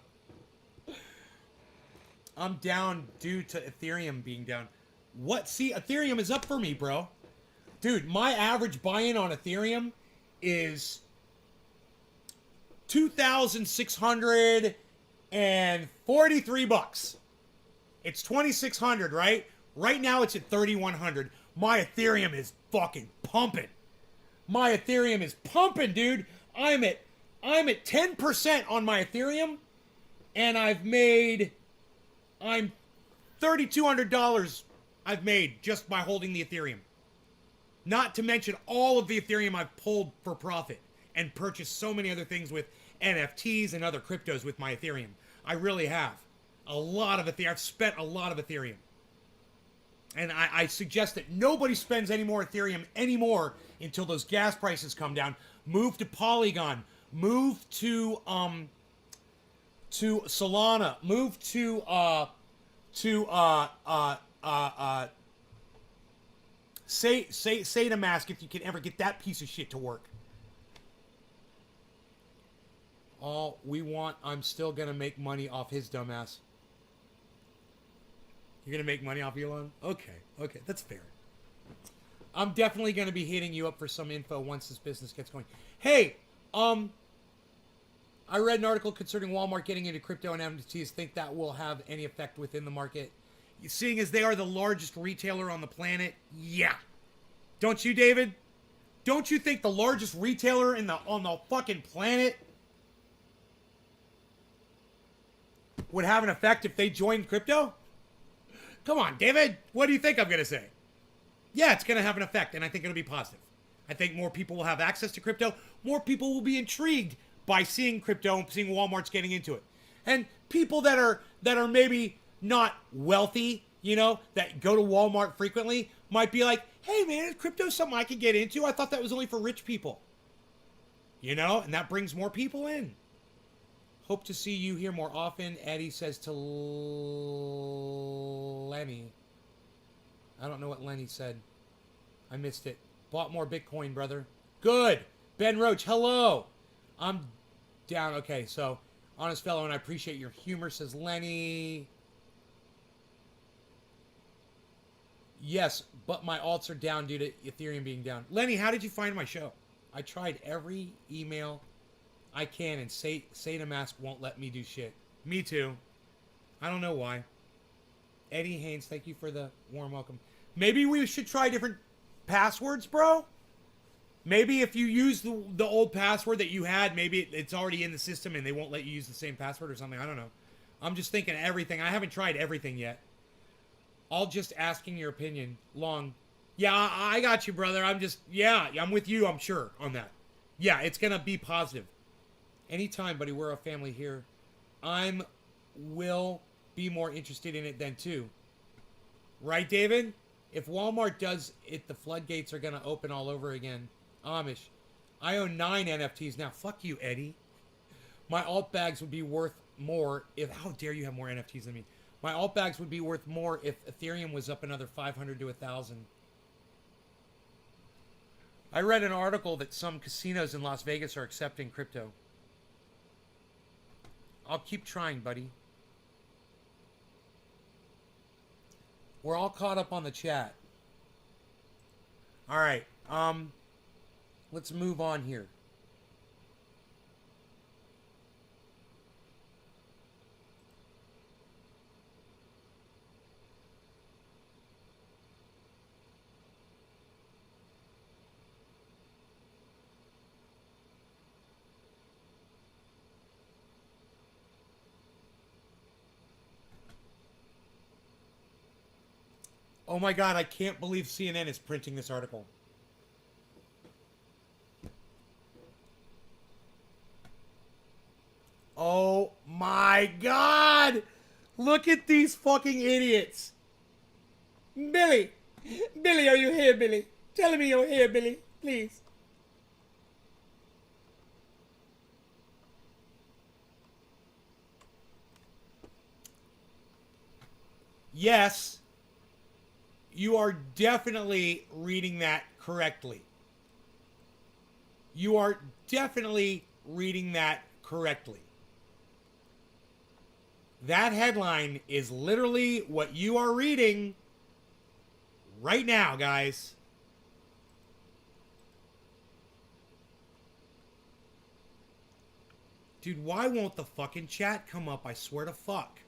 I'm down due to Ethereum being down. What? See, Ethereum is up for me, bro. Dude, my average buy-in on Ethereum is $2,643. It's 2,600, right? Right now it's at 3,100. My Ethereum is fucking pumping. My Ethereum is pumping, dude. I'm at 10% on my Ethereum, and I'm $3,200 I've made just by holding the Ethereum. Not to mention all of the Ethereum I've pulled for profit and purchased so many other things with NFTs and other cryptos with my Ethereum. I really have. A lot of Ethereum. I've spent a lot of Ethereum. And I suggest that nobody spends any more Ethereum anymore until those gas prices come down. Move to Polygon. Move to Solana. Move to SataMask if you can ever get that piece of shit to work. All we want, I'm still gonna make money off his dumbass. You're gonna make money off Elon? Okay, that's fair. I'm definitely gonna be hitting you up for some info once this business gets going. Hey, I read an article concerning Walmart getting into crypto and NFTs. Think that will have any effect within the market? Seeing as they are the largest retailer on the planet, yeah. Don't you, David? Don't you think the largest retailer on the fucking planet would have an effect if they joined crypto? Come on, David. What do you think I'm going to say? Yeah, it's going to have an effect, and I think it'll be positive. I think more people will have access to crypto. More people will be intrigued by seeing crypto and seeing Walmart's getting into it. And people that are maybe not wealthy, you know, that go to Walmart frequently might be like, hey, man, is crypto something I could get into? I thought that was only for rich people. You know, and that brings more people in. Hope to see you here more often, Eddie says to Lenny. I don't know what Lenny said. I missed it. Bought more Bitcoin, brother. Good. Ben Roach, hello. I'm down. Okay, so, honest fellow, and I appreciate your humor, says Lenny. Yes, but my alts are down due to Ethereum being down. Lenny, how did you find my show? I tried every email I can, and SataMask won't let me do shit. Me too. I don't know why. Eddie Haynes, thank you for the warm welcome. Maybe we should try different passwords, bro? Maybe if you use the old password that you had, maybe it's already in the system and they won't let you use the same password or something. I don't know. I'm just thinking everything. I haven't tried everything yet. All just asking your opinion. Long. Yeah, I got you, brother. I'm with you, I'm sure, on that. Yeah, it's going to be positive. Anytime, buddy, we're a family here. Will be more interested in it then, too. Right, David? If Walmart does it, the floodgates are going to open all over again. Amish. I own 9 NFTs now. Fuck you, Eddie. My alt bags would be worth more if... How dare you have more NFTs than me? My alt bags would be worth more if Ethereum was up another 500 to 1,000. I read an article that some casinos in Las Vegas are accepting crypto. I'll keep trying, buddy. We're all caught up on the chat. All right. Let's move on here. Oh my God, I can't believe CNN is printing this article. Oh my God! Look at these fucking idiots. Billy! Billy, are you here, Billy? Tell me you're here, Billy. Please. Yes. You are definitely reading that correctly. You are definitely reading that correctly. That headline is literally what you are reading right now, guys. Dude, why won't the fucking chat come up? I swear to fuck.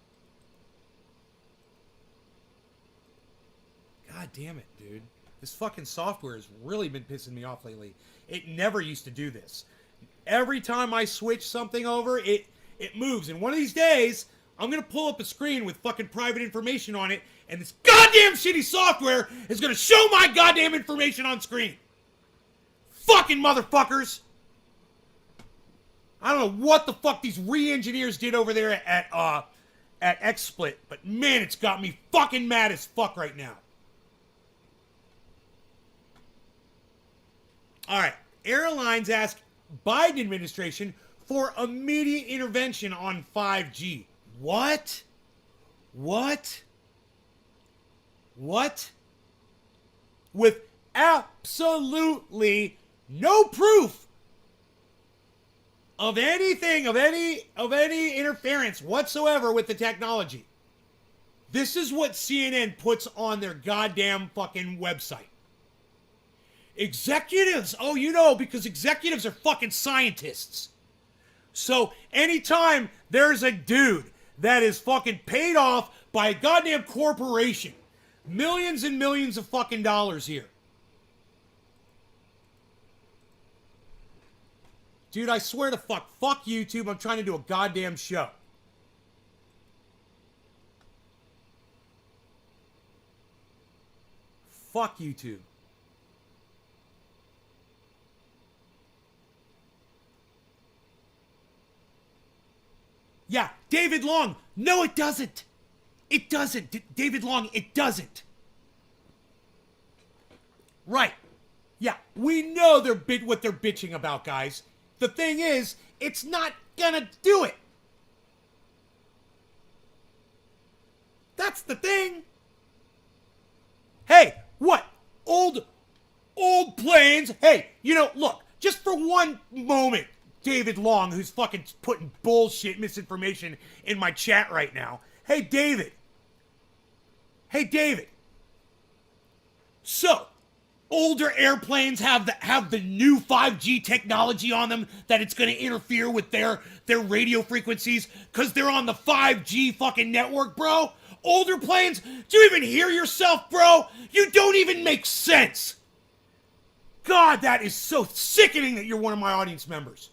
God damn it, dude. This fucking software has really been pissing me off lately. It never used to do this. Every time I switch something over, it moves. And one of these days, I'm going to pull up a screen with fucking private information on it, and this goddamn shitty software is going to show my goddamn information on screen. Fucking motherfuckers. I don't know what the fuck these re-engineers did over there at XSplit, but man, it's got me fucking mad as fuck right now. All right. Airlines ask Biden administration for immediate intervention on 5G. What? What? What? With absolutely no proof of anything, of any interference whatsoever with the technology. This is what CNN puts on their goddamn fucking website. Executives, oh, you know, because executives are fucking scientists. So anytime there's a dude that is fucking paid off by a goddamn corporation, millions and millions of fucking dollars here. Dude, I swear to fuck YouTube, I'm trying to do a goddamn show. Fuck YouTube. Yeah, David Long. No, it doesn't. It doesn't. David Long, it doesn't. Right. Yeah, we know what they're bitching about, guys. The thing is, it's not gonna do it. That's the thing. Hey, what? Old planes. Hey, you know, look, just for one moment, David Long, who's fucking putting bullshit misinformation in my chat right now. Hey, David. So, older airplanes have the new 5G technology on them that it's going to interfere with their radio frequencies because they're on the 5G fucking network, bro? Older planes? Do you even hear yourself, bro? You don't even make sense. God, that is so sickening that you're one of my audience members.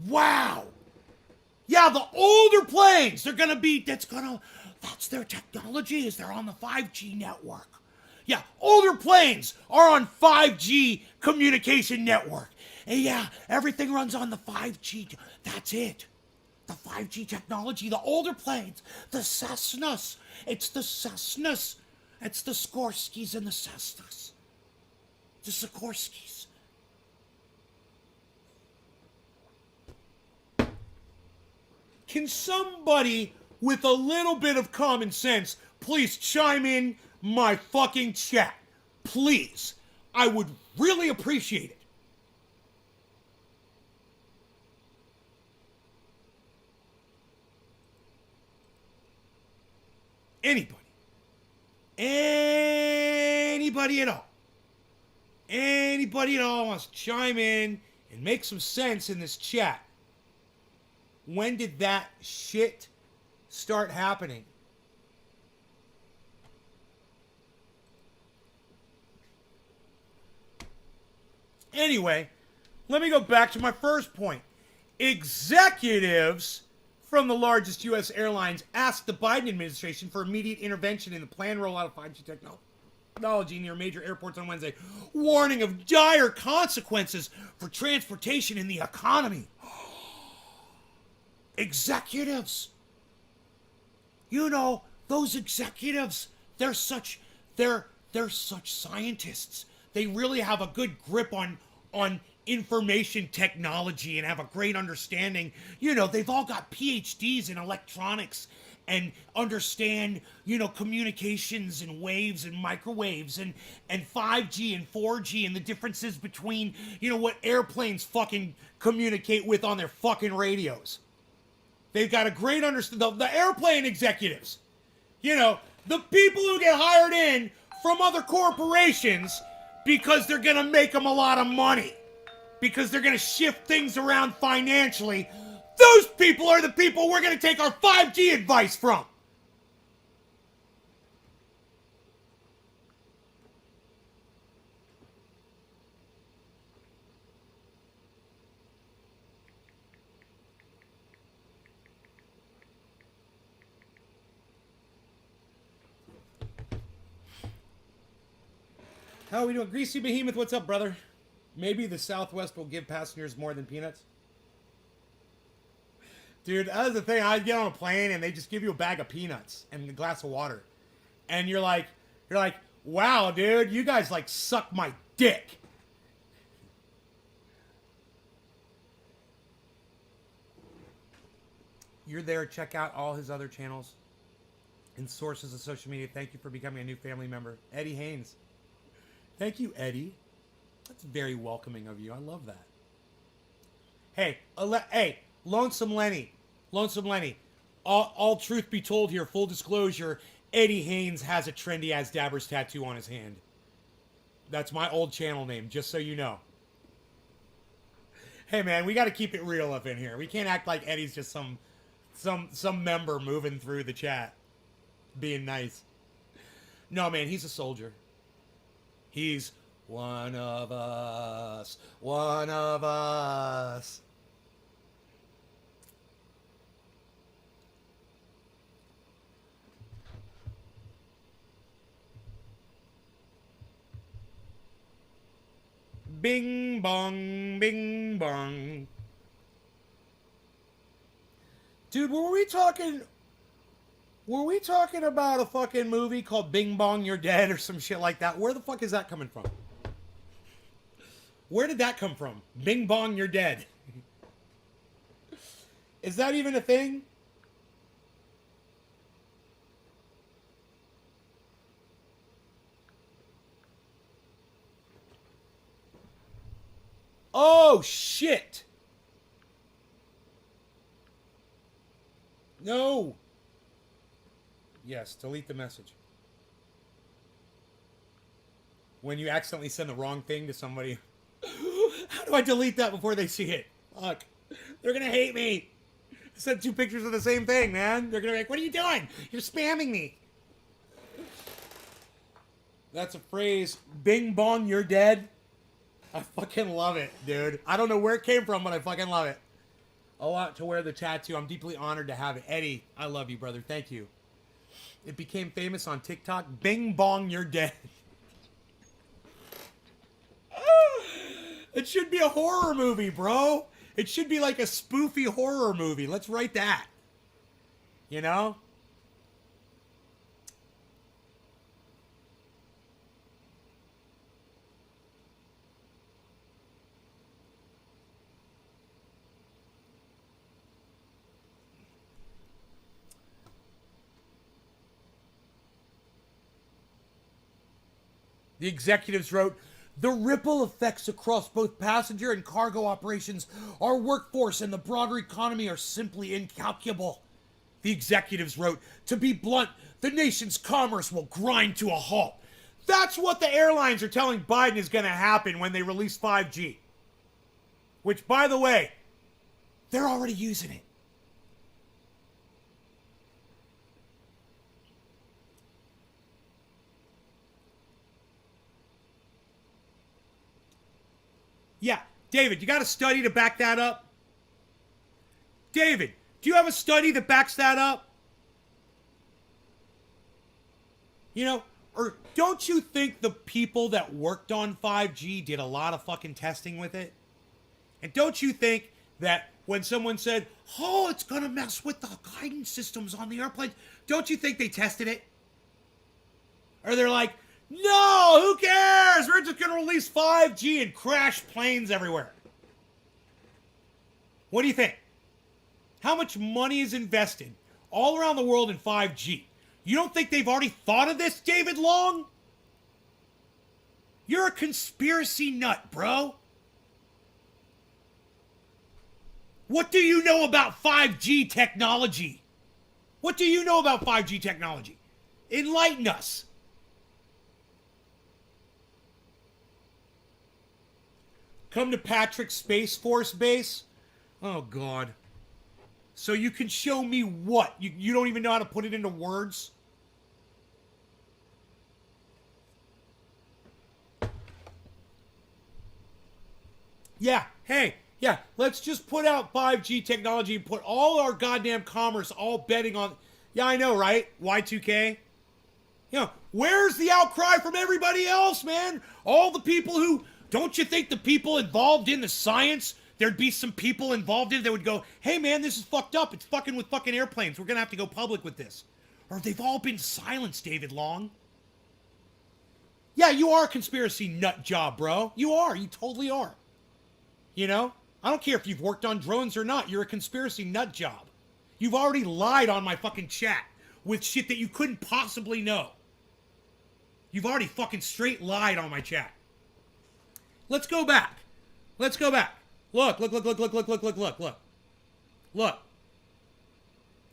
Wow. Yeah, the older planes, that's their technology, is they're on the 5G network. Yeah, older planes are on 5G communication network. And yeah, everything runs on the 5G. That's it. The 5G technology, the older planes, the Cessnas. It's the Cessnas. It's the Skorskys and the Cessnas. The Sikorskys. Can somebody with a little bit of common sense please chime in my fucking chat? Please. I would really appreciate it. Anybody. Anybody at all. Anybody at all wants to chime in and make some sense in this chat. When did that shit start happening? Anyway, let me go back to my first point. Executives from the largest U.S. airlines asked the Biden administration for immediate intervention in the planned rollout of 5G technology near major airports on Wednesday, warning of dire consequences for transportation and the economy. Executives. You know, those executives, they're such scientists. They really have a good grip on information technology and have a great understanding. You know, they've all got PhDs in electronics and understand, you know, communications and waves and microwaves and 5G and 4G and the differences between, you know, what airplanes fucking communicate with on their fucking radios. They've got a great understanding. The airplane executives, you know, the people who get hired in from other corporations because they're going to make them a lot of money, because they're going to shift things around financially. Those people are the people we're going to take our 5G advice from. How are we doing? Greasy Behemoth, what's up, brother? Maybe the Southwest will give passengers more than peanuts. Dude, that was the thing. I'd get on a plane and they just give you a bag of peanuts and a glass of water. And you're like, wow, dude, you guys like suck my dick. You're there. Check out all his other channels and sources of social media. Thank you for becoming a new family member. Eddie Haynes. Thank you, Eddie. That's very welcoming of you. I love that. Hey, Lonesome Lenny. Lonesome Lenny. All truth be told here, full disclosure, Eddie Haynes has a trendy as Dabbers tattoo on his hand. That's my old channel name, just so you know. Hey, man, we got to keep it real up in here. We can't act like Eddie's just some member moving through the chat, being nice. No, man, he's a soldier. He's one of us. One of us. Bing bong, bing bong. Dude, were we talking about a fucking movie called Bing Bong You're Dead or some shit like that? Where the fuck is that coming from? Where did that come from? Bing Bong You're Dead. Is that even a thing? Oh, shit. No. Yes, delete the message. When you accidentally send the wrong thing to somebody. How do I delete that before they see it? Fuck. They're gonna hate me. I sent 2 pictures of the same thing, man. They're gonna be like, what are you doing? You're spamming me. That's a phrase. Bing bong, you're dead. I fucking love it, dude. I don't know where it came from, but I fucking love it. I want to wear the tattoo. I'm deeply honored to have it. Eddie, I love you, brother. Thank you. It became famous on TikTok. Bing bong, you're dead. It should be a horror movie, bro. It should be like a spoofy horror movie. Let's write that. You know? The executives wrote, the ripple effects across both passenger and cargo operations, our workforce, and the broader economy are simply incalculable. The executives wrote, to be blunt, the nation's commerce will grind to a halt. That's what the airlines are telling Biden is going to happen when they release 5G. Which, by the way, they're already using it. Yeah, David, you got a study to back that up? David, do you have a study that backs that up? You know, or don't you think the people that worked on 5G did a lot of fucking testing with it? And don't you think that when someone said, oh, it's going to mess with the guidance systems on the airplanes, don't you think they tested it? Or they're like, no, who cares? We're just going to release 5G and crash planes everywhere. What do you think? How much money is invested all around the world in 5G? You don't think they've already thought of this, David Long? You're a conspiracy nut, bro. What do you know about 5G technology? What do you know about 5G technology? Enlighten us. Come to Patrick Space Force Base? Oh, God. So you can show me what? You don't even know how to put it into words? Yeah, hey, yeah, let's just put out 5G technology and put all our goddamn commerce all betting on... Yeah, I know, right? Y2K? You know, where's the outcry from everybody else, man? All the people who... Don't you think the people involved in the science, there'd be some people involved in it that would go, hey, man, this is fucked up. It's fucking with fucking airplanes. We're going to have to go public with this. Or they've all been silenced, David Long. Yeah, you are a conspiracy nut job, bro. You are. You totally are. You know? I don't care if you've worked on drones or not. You're a conspiracy nut job. You've already lied on my fucking chat with shit that you couldn't possibly know. You've already fucking straight lied on my chat. Let's go back. Let's go back. Look. Look.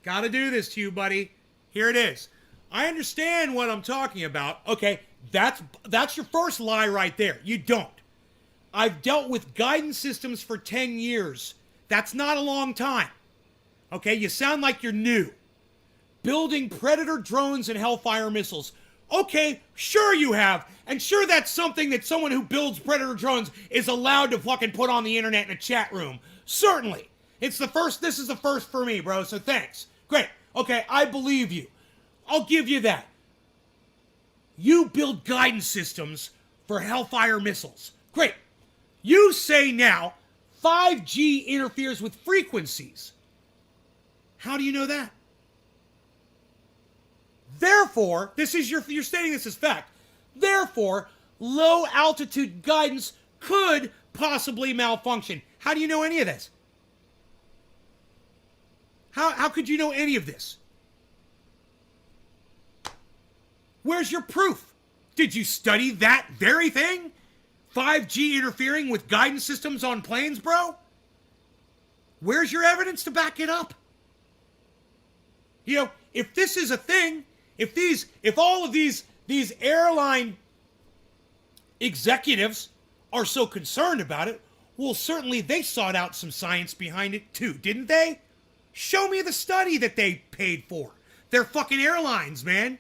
Gotta do this to you, buddy. Here it is. I understand what I'm talking about. Okay, that's your first lie right there. You don't. I've dealt with guidance systems for 10 years. That's not a long time. Okay, you sound like you're new. Building Predator drones and Hellfire missiles. Okay, sure you have. And sure that's something that someone who builds Predator drones is allowed to fucking put on the internet in a chat room. Certainly. This is the first for me, bro, so thanks. Great. Okay, I believe you. I'll give you that. You build guidance systems for Hellfire missiles. Great. You say now 5G interferes with frequencies. How do you know that? Therefore, you're stating this as fact. Therefore, low altitude guidance could possibly malfunction. How do you know any of this? How could you know any of this? Where's your proof? Did you study that very thing? 5G interfering with guidance systems on planes, bro? Where's your evidence to back it up? You know, if this is a thing, if all of these airline executives are so concerned about it, well, certainly they sought out some science behind it too, didn't they? Show me the study that they paid for. They're fucking airlines, man.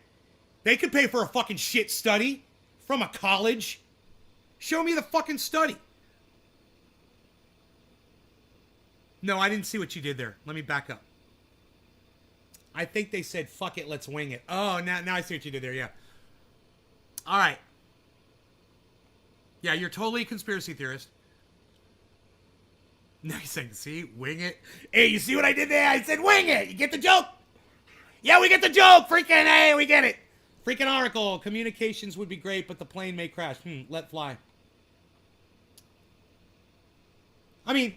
They could pay for a fucking shit study. from a college. Show me the fucking study. No, I didn't see what you did there. Let me back up. I think they said, fuck it, let's wing it. Oh, now I see what you did there, yeah. All right. Yeah, you're totally a conspiracy theorist. Now you're saying, see, wing it. Hey, you see what I did there? I said wing it. You get the joke? Yeah, we get the joke. Freaking, hey, we get it. Freaking article. Communications would be great, but the plane may crash. Let fly. I mean,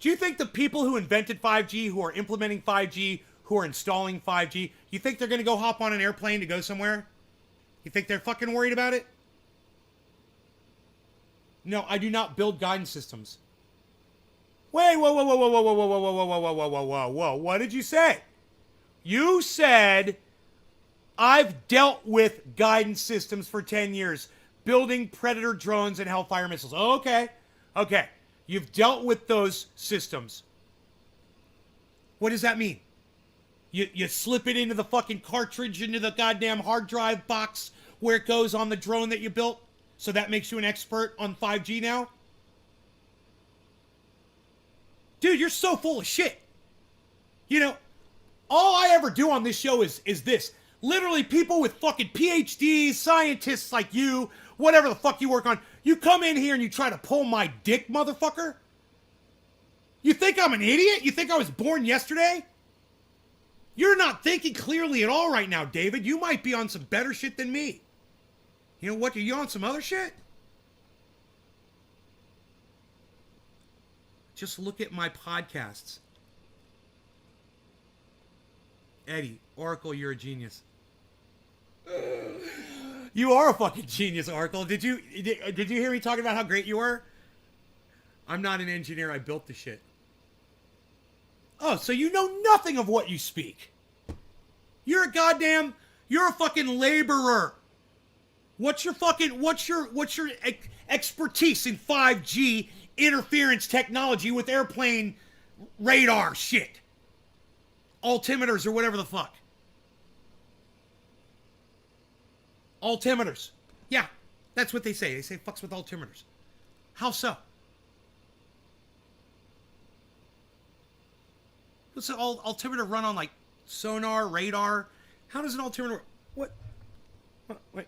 do you think the people who invented 5G, who are implementing 5G, who are installing 5G, you think they're going to go hop on an airplane to go somewhere? You think they're fucking worried about it? No, I do not build guidance systems. Wait, whoa, whoa, whoa, whoa, whoa, whoa, whoa, whoa, whoa, whoa, whoa, whoa, whoa, whoa. What did you say? You said, I've dealt with guidance systems for 10 years, building Predator drones and Hellfire missiles. Oh, okay. Okay. You've dealt with those systems. What does that mean? You slip it into the fucking cartridge, into the goddamn hard drive box where it goes on the drone that you built? So that makes you an expert on 5G now? Dude, you're so full of shit. You know, all I ever do on this show is this. Literally, people with fucking PhDs, scientists like you, whatever the fuck you work on, you come in here and you try to pull my dick, motherfucker? You think I'm an idiot? You think I was born yesterday? You're not thinking clearly at all right now, David. You might be on some better shit than me. You know what? Are you on some other shit? Just look at my podcasts. Eddie, Oracle, you're a genius. You are a fucking genius, Oracle. Did you hear me talking about how great you were? I'm not an engineer. I built the shit. Oh, so you know nothing of what you speak. You're a fucking laborer. What's your expertise in 5G interference technology with airplane radar shit? Altimeters or whatever the fuck. Altimeters. Yeah, that's what they say. They say fucks with altimeters. How so? What's an altimeter run on, like, sonar, radar? How does an altimeter... What? Wait.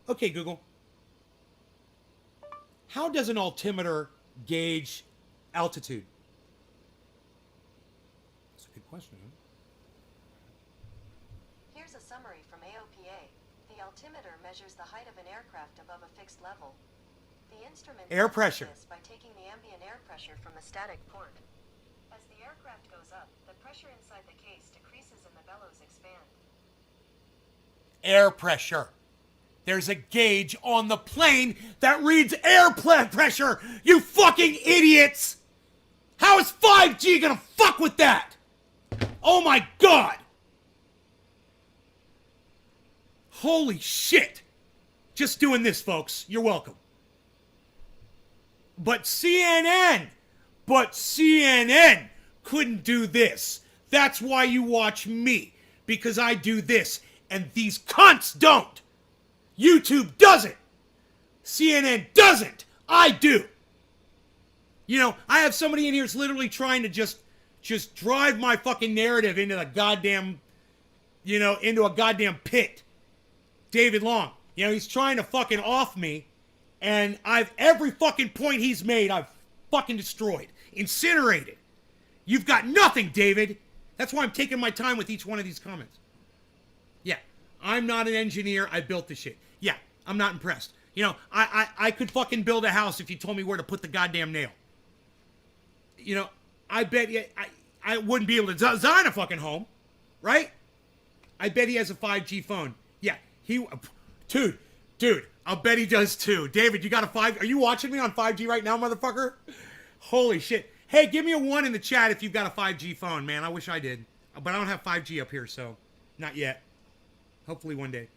Okay, Google. How does an altimeter gauge altitude? That's a good question, huh? Here's a summary from AOPA. The altimeter measures the height of an aircraft above a fixed level. The instrument air pressure this by taking the ambient air pressure from a static port. As the aircraft goes up, the pressure inside the case decreases and the bellows expand. Air pressure. There's a gauge on the plane that reads air pressure, you fucking idiots! How is 5G gonna fuck with that? Oh my god! Holy shit! Just doing this, folks. You're welcome. But CNN couldn't do this. That's why you watch me. Because I do this. And these cunts don't. YouTube doesn't. CNN doesn't. I do. You know, I have somebody in here who's literally trying to just drive my fucking narrative into the goddamn, into a goddamn pit. David Long. You know, he's trying to fucking off me. And every fucking point he's made, I've fucking destroyed. Incinerated. You've got nothing, David. That's why I'm taking my time with each one of these comments. Yeah. I'm not an engineer. I built this shit. Yeah. I'm not impressed. You know, I could fucking build a house if you told me where to put the goddamn nail. You know, I bet you, I wouldn't be able to design a fucking home. Right? I bet he has a 5G phone. Yeah. Dude, I'll bet he does too. David, you got a 5G? Are you watching me on 5G right now, motherfucker? Holy shit. Hey, give me a 1 in the chat if you've got a 5G phone, man. I wish I did. But I don't have 5G up here, so not yet. Hopefully one day.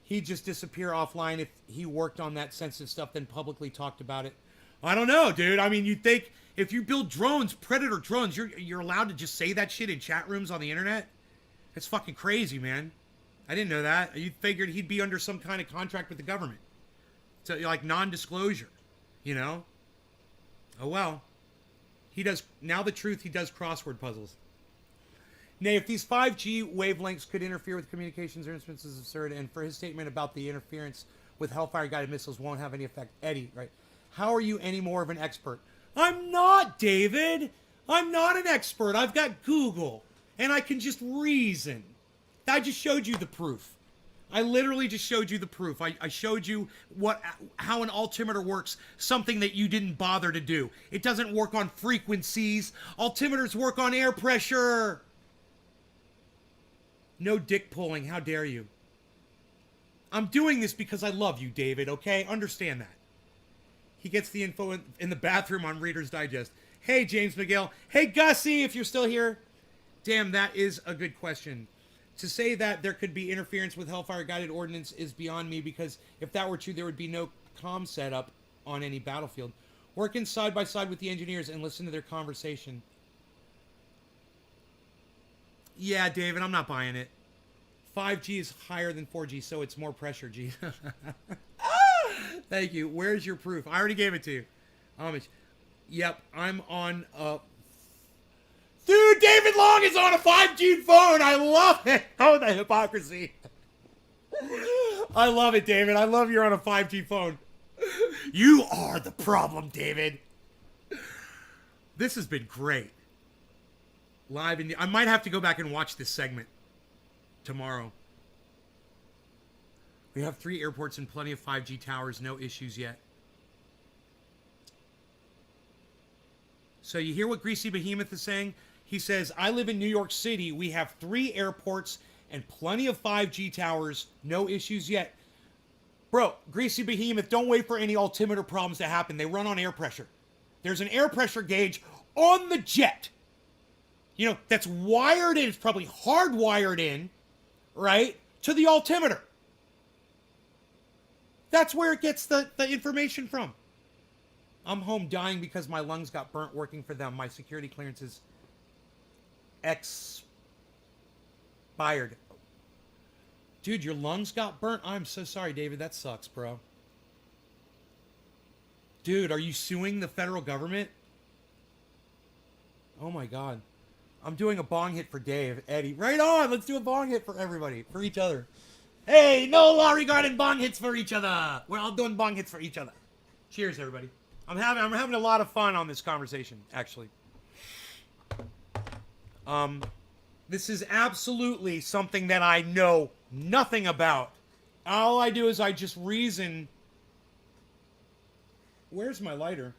He'd just disappear offline if he worked on that sensitive stuff, then publicly talked about it. I don't know, dude. I mean, you'd think if you build drones, Predator drones, you're allowed to just say that shit in chat rooms on the internet? That's fucking crazy, man. I didn't know that. You figured he'd be under some kind of contract with the government. to like non-disclosure, you know? Oh well. He does, now the truth, he does crossword puzzles. Nay, if these 5G wavelengths could interfere with communications or instruments is absurd, and for his statement about the interference with Hellfire-guided missiles won't have any effect. Eddie, right? How are you any more of an expert? I'm not, David! I'm not an expert. I've got Google, and I can just reason. I just showed you the proof. I literally just showed you the proof. I showed you how an altimeter works, something that you didn't bother to do. It doesn't work on frequencies. Altimeters work on air pressure. No dick pulling. How dare you? I'm doing this because I love you, David, okay? Understand that. He gets the info in the bathroom on Reader's Digest. Hey, James McGill. Hey, Gussie, if you're still here. Damn, that is a good question. To say that there could be interference with Hellfire-guided ordnance is beyond me, because if that were true, there would be no comm setup on any battlefield. Working side by side with the engineers and listen to their conversation. Yeah, David, I'm not buying it. 5G is higher than 4G, so it's more pressure, G. Thank you. Where's your proof? I already gave it to you. Homage. Yep, I'm on Dude, David Long is on a 5G phone. I love it. Oh, the hypocrisy. I love it, David. I love you're on a 5G phone. You are the problem, David. This has been great. Live in I might have to go back and watch this segment tomorrow. We have 3 airports and plenty of 5G towers. No issues yet. So you hear what Greasy Behemoth is saying? He says, I live in New York City. We have 3 airports and plenty of 5G towers. No issues yet. Bro, Greasy Behemoth, don't wait for any altimeter problems to happen. They run on air pressure. There's an air pressure gauge on the jet. You know, that's wired in. It's probably hardwired in, right, to the altimeter. That's where it gets the information from. I'm home dying because my lungs got burnt working for them. My security clearance is expired. Dude, your lungs got burnt? I'm so sorry, David. That sucks, bro. Dude, are you suing the federal government? Oh my God. I'm doing a bong hit for Dave. Eddie, right on. Let's do a bong hit for everybody, for each other. Hey, no law regarding bong hits for each other. We're all doing bong hits for each other. Cheers, everybody. I'm having a lot of fun on this conversation, actually. This is absolutely something that I know nothing about. All I do is I just reason. Where's my lighter?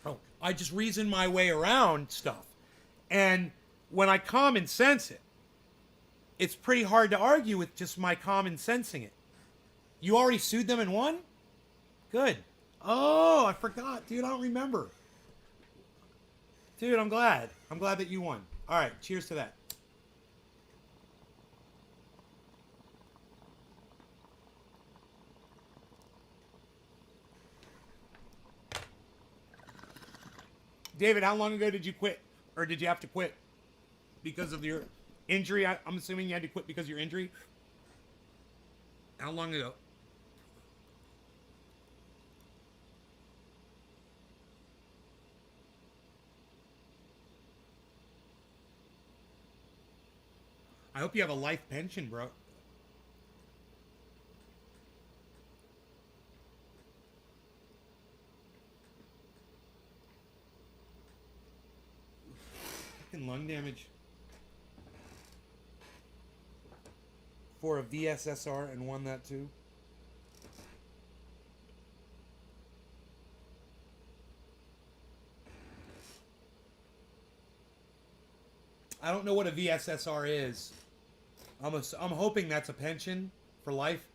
Oh, I just reason my way around stuff. And when I common sense it, it's pretty hard to argue with just my common sensing it. You already sued them and won? Good. Oh, I forgot. Dude, I don't remember. Dude, I'm glad. I'm glad that you won. All right, cheers to that. David, how long ago did you quit? Or did you have to quit? Because of your injury? I'm assuming you had to quit because of your injury? How long ago? I hope you have a life pension, bro. Fucking lung damage. For a VSSR and won that too. I don't know what a VSSR is. I'm hoping that's a pension for life.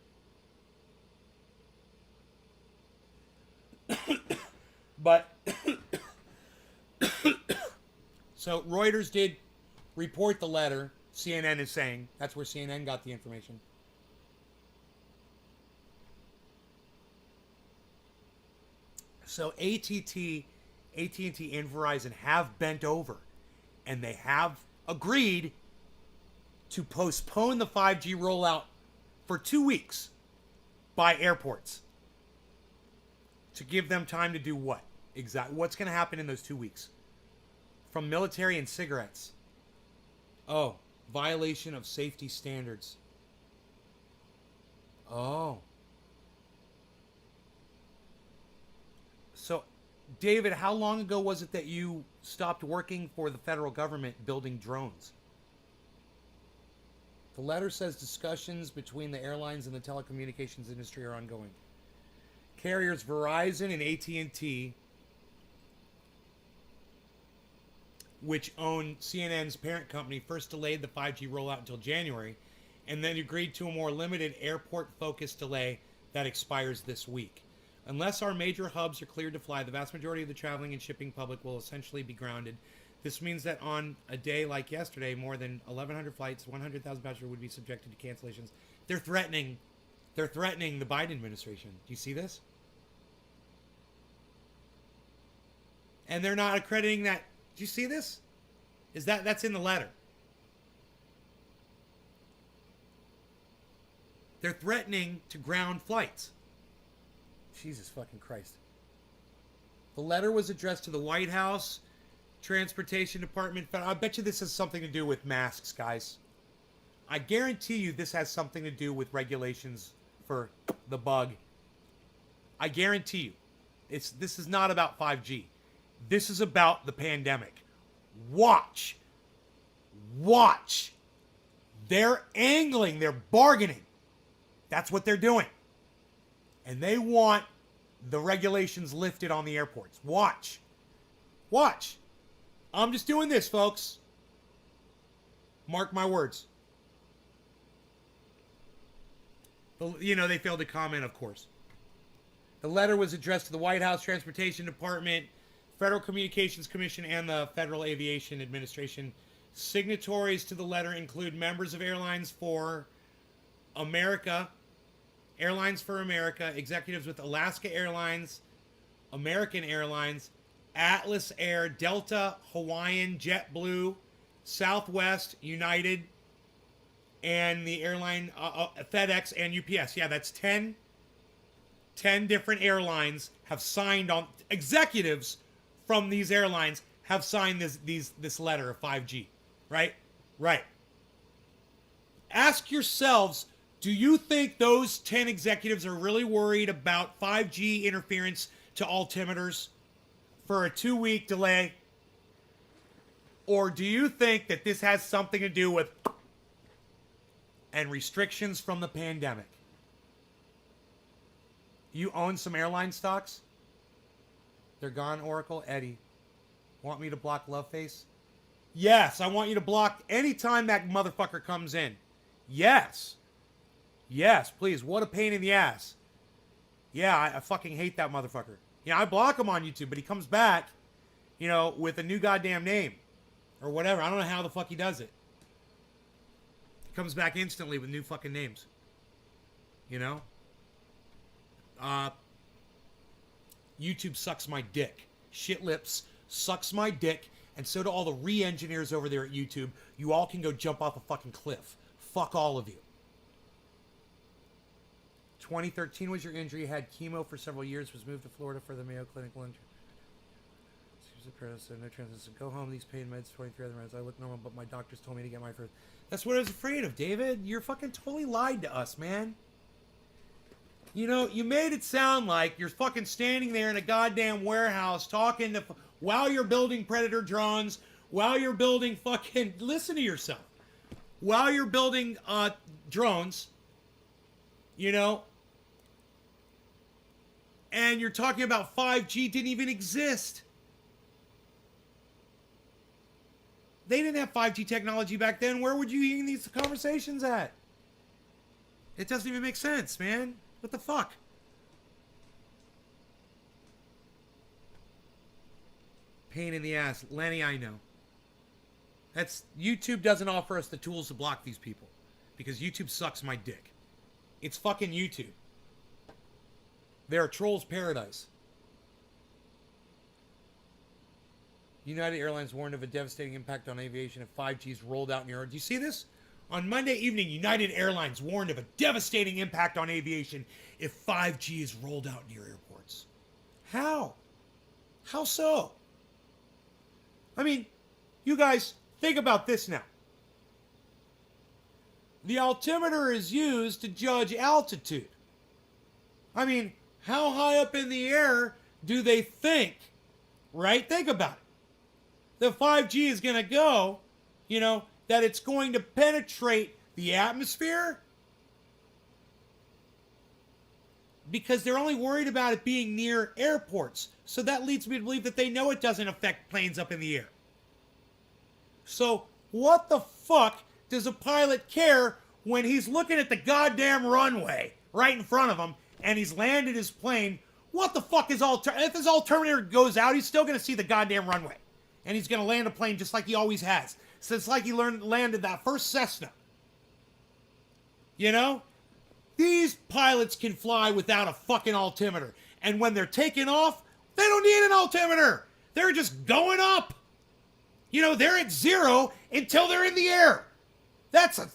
But so Reuters did report the letter. CNN is saying that's where CNN got the information. So AT&T and Verizon have bent over, and they have agreed to postpone the 5G rollout for 2 weeks by airports. To give them time to do what? Exactly. What's going to happen in those 2 weeks? From military and cigarettes. Oh, violation of safety standards. Oh. So, David, how long ago was it that you stopped working for the federal government building drones? The letter says discussions between the airlines and the telecommunications industry are ongoing. Carriers Verizon and AT&T, which own CNN's parent company, first delayed the 5G rollout until January, and then agreed to a more limited airport-focused delay that expires this week. Unless our major hubs are cleared to fly, the vast majority of the traveling and shipping public will essentially be grounded. This means that on a day like yesterday, more than 1,100 flights, 100,000 passengers would be subjected to cancellations. They're threatening the Biden administration. Do you see this? And they're not accrediting that. Do you see this? That's in the letter. They're threatening to ground flights. Jesus fucking Christ. The letter was addressed to the White House, Transportation Department. I bet you this has something to do with masks, guys. I guarantee you this has something to do with regulations for the bug. I guarantee you. This is not about 5G. This is about the pandemic. Watch. They're angling. They're bargaining. That's what they're doing. And they want the regulations lifted on the airports. Watch. I'm just doing this, folks. Mark my words. They failed to comment, of course. The letter was addressed to the White House, Transportation Department, Federal Communications Commission, and the Federal Aviation Administration. Signatories to the letter include members of Airlines for America, executives with Alaska Airlines, American Airlines, Atlas Air, Delta, Hawaiian, JetBlue, Southwest, United, and the airline FedEx and UPS. Yeah, that's 10 different airlines have signed on. Executives from these airlines have signed this letter of 5G. Right. Ask yourselves, do you think those 10 executives are really worried about 5G interference to altimeters for a 2-week delay? Or do you think that this has something to do with and restrictions from the pandemic? You own some airline stocks? They're gone, Oracle. Eddie. Want me to block Loveface? Yes, I want you to block anytime that motherfucker comes in. Yes, please. What a pain in the ass. Yeah, I fucking hate that motherfucker. Yeah, I block him on YouTube, but he comes back, with a new goddamn name. Or whatever. I don't know how the fuck he does it. He comes back instantly with new fucking names. YouTube sucks my dick. Shit lips sucks my dick. And so do all the re-engineers over there at YouTube. You all can go jump off a fucking cliff. Fuck all of you. 2013 was your injury. Had chemo for several years. Was moved to Florida for the Mayo Clinic. No transition. Go home. These pain meds. 23 other meds. I look normal, but my doctors told me to get my first. That's what I was afraid of, David. You're fucking totally lied to us, man. You made it sound like you're fucking standing there in a goddamn warehouse talking to... While you're building Predator drones, while you're building fucking... Listen to yourself. While you're building drones, and you're talking about 5G didn't even exist. They didn't have 5G technology back then. Where would you hear these conversations at? It doesn't even make sense, man. What the fuck? Pain in the ass. Lenny, I know. YouTube doesn't offer us the tools to block these people. Because YouTube sucks my dick. It's fucking YouTube. They're a troll's paradise. United Airlines warned of a devastating impact on aviation if 5G is rolled out in Europe. Do you see this? On Monday evening, United Airlines warned of a devastating impact on aviation if 5G is rolled out near airports. How? How so? I mean, you guys, think about this now. The altimeter is used to judge altitude. I mean, how high up in the air do they think? Right? Think about it. The 5G is going to go, that it's going to penetrate the atmosphere because they're only worried about it being near airports. So that leads me to believe that they know it doesn't affect planes up in the air. So what the fuck does a pilot care when he's looking at the goddamn runway right in front of him and he's landed his plane? What the fuck is if his altimeter goes out, he's still going to see the goddamn runway. And he's going to land a plane just like he always has. So it's like he landed that first Cessna. These pilots can fly without a fucking altimeter. And when they're taking off, they don't need an altimeter. They're just going up. They're at zero until they're in the air. That's a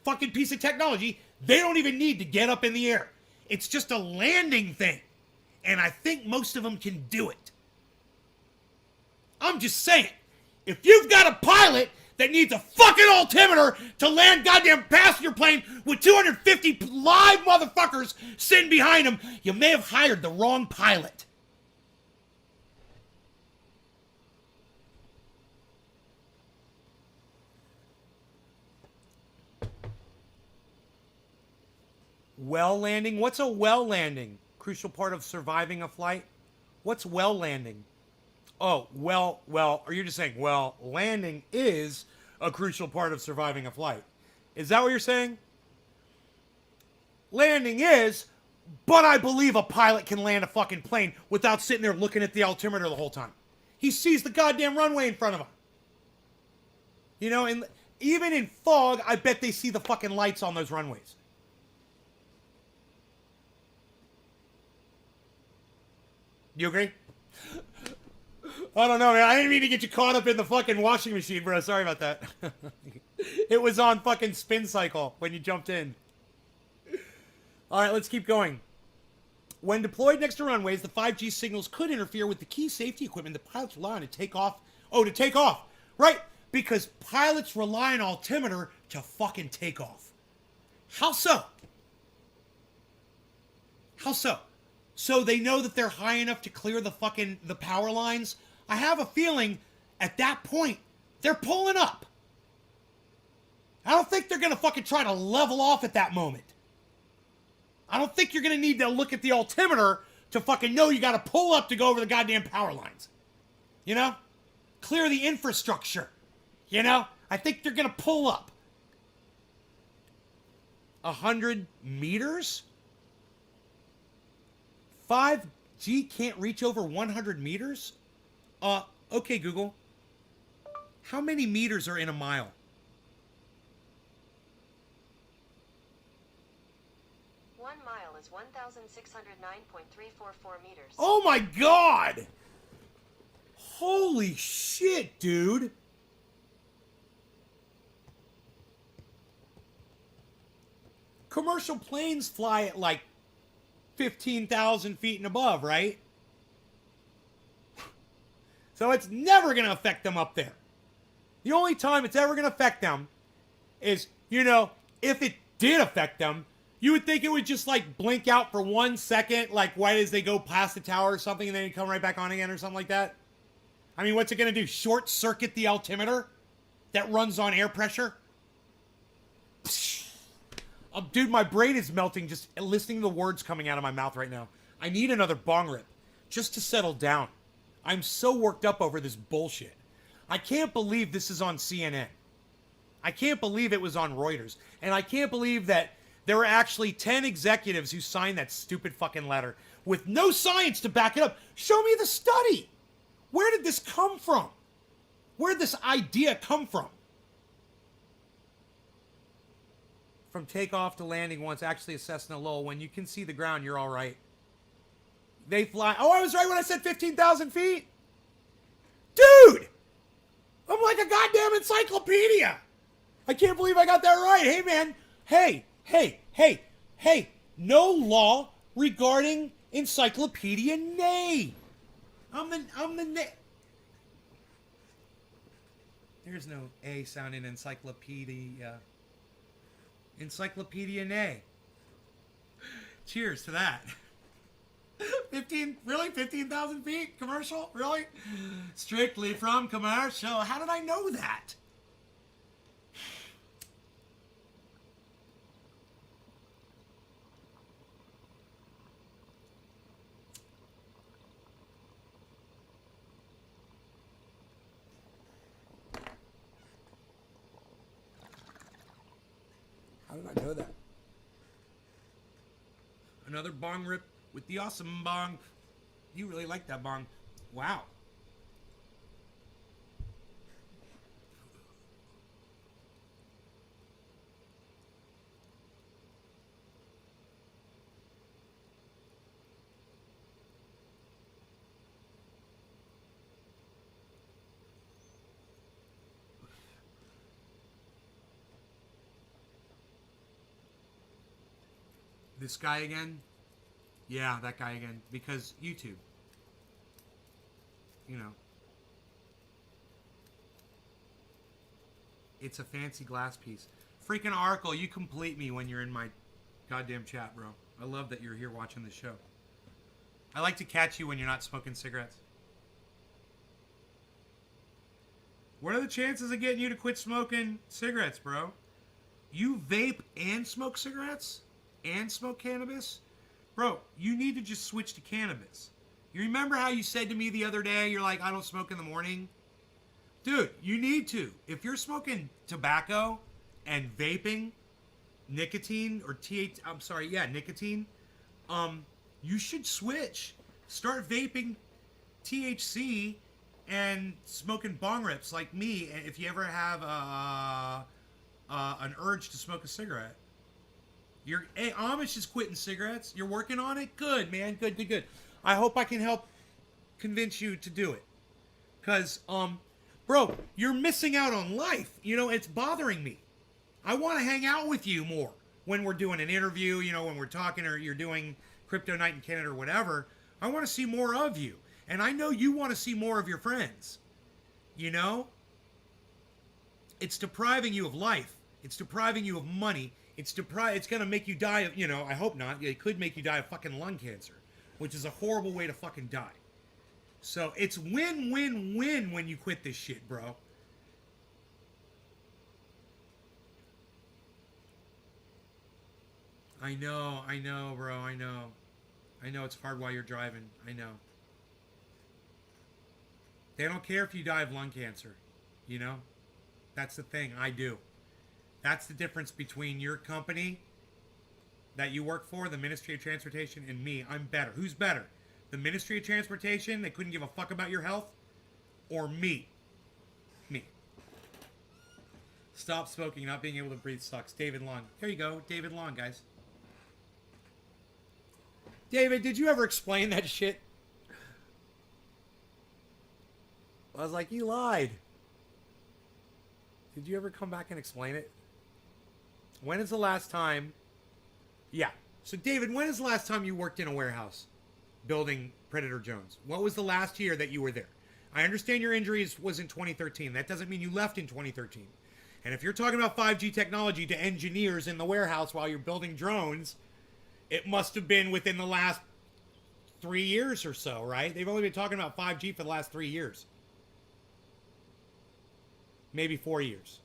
fucking piece of technology. They don't even need to get up in the air. It's just a landing thing. And I think most of them can do it. I'm just saying, if you've got a pilot that needs a fucking altimeter to land goddamn passenger plane with 250 live motherfuckers sitting behind him, you may have hired the wrong pilot. Well landing? What's a well landing? Crucial part of surviving a flight? What's well landing? Oh, well, or you're just saying, well, landing is a crucial part of surviving a flight. Is that what you're saying? Landing is, but I believe a pilot can land a fucking plane without sitting there looking at the altimeter the whole time. He sees the goddamn runway in front of him. And even in fog, I bet they see the fucking lights on those runways. You agree? I don't know, man. I didn't mean to get you caught up in the fucking washing machine, bro. Sorry about that. It was on fucking spin cycle when you jumped in. All right, let's keep going. When deployed next to runways, the 5G signals could interfere with the key safety equipment the pilots rely on to take off. Oh, to take off. Right. Because pilots rely on altimeter to fucking take off. How so? How so? So they know that they're high enough to clear the power lines? I have a feeling at that point, they're pulling up. I don't think they're going to fucking try to level off at that moment. I don't think you're going to need to look at the altimeter to fucking know you got to pull up to go over the goddamn power lines. Clear the infrastructure. I think they're going to pull up. 100 meters? 5G can't reach over 100 meters? Okay, Google. How many meters are in a mile? One mile is 1,609.344 meters. Oh my god! Holy shit, dude! Commercial planes fly at like 15,000 feet and above, right? So it's never going to affect them up there. The only time it's ever going to affect them is, if it did affect them, you would think it would just like blink out for 1 second, like right as they go past the tower or something, and then it'd come right back on again or something like that. I mean, what's it going to do? Short circuit the altimeter that runs on air pressure? Dude, my brain is melting just listening to the words coming out of my mouth right now. I need another bong rip just to settle down. I'm so worked up over this bullshit. I can't believe this is on CNN. I can't believe it was on Reuters. And I can't believe that there were actually 10 executives who signed that stupid fucking letter with no science to back it up. Show me the study. Where did this come from? Where did this idea come from? From takeoff to landing once, actually a Cessna Lowell. When you can see the ground, you're all right. They fly. Oh, I was right when I said 15,000 feet. Dude! I'm like a goddamn encyclopedia. I can't believe I got that right. Hey, man. Hey. No law regarding encyclopedia names. There's no A sound in encyclopedia. Encyclopedia nay. Cheers to that. 15,000 feet commercial? Really? Strictly from commercial. How did I know that? How did I know that? Another bong rip with the awesome bong. You really like that bong. Wow. This guy again? Yeah, that guy again. Because YouTube. You know. It's a fancy glass piece. Freaking Arkle, you complete me when you're in my goddamn chat, bro. I love that you're here watching the show. I like to catch you when you're not smoking cigarettes. What are the chances of getting you to quit smoking cigarettes, bro? You vape and smoke cigarettes? And smoke cannabis? Bro, you need to just switch to cannabis. You remember how you said to me the other day, you're like, I don't smoke in the morning? Dude, you need to. If you're smoking tobacco and vaping, nicotine, or nicotine, you should switch. Start vaping THC and smoking bong rips like me if you ever have an urge to smoke a cigarette. Amish is quitting cigarettes. You're working on it? Good, man. Good. I hope I can help convince you to do it. Because, bro, you're missing out on life. You know, it's bothering me. I want to hang out with you more when we're doing an interview, you know, when we're talking or you're doing Crypto Night in Canada or whatever. I want to see more of you. And I know you want to see more of your friends. You know? It's depriving you of life. It's depriving you of money. It's going to make you die of, you know, I hope not. It could make you die of fucking lung cancer, which is a horrible way to fucking die. So it's win-win-win when you quit this shit, bro. I know, bro. I know it's hard while you're driving. I know. They don't care if you die of lung cancer, you know? That's the thing. I do. That's the difference between your company that you work for, the Ministry of Transportation, and me. I'm better. Who's better? The Ministry of Transportation, they couldn't give a fuck about your health? Or me? Me. Stop smoking. Not being able to breathe sucks. David Long. There you go. David Long, guys. David, did you ever explain that shit? I was like, you lied. Did you ever come back and explain it? When is the last time? Yeah. So, David, when is the last time you worked in a warehouse building Predator Jones? What was the last year that you were there? I understand your injuries was in 2013. That doesn't mean you left in 2013. And if you're talking about 5G technology to engineers in the warehouse while you're building drones, it must have been within the last 3 years or so, right? They've only been talking about 5G for the last 3 years. Maybe 4 years.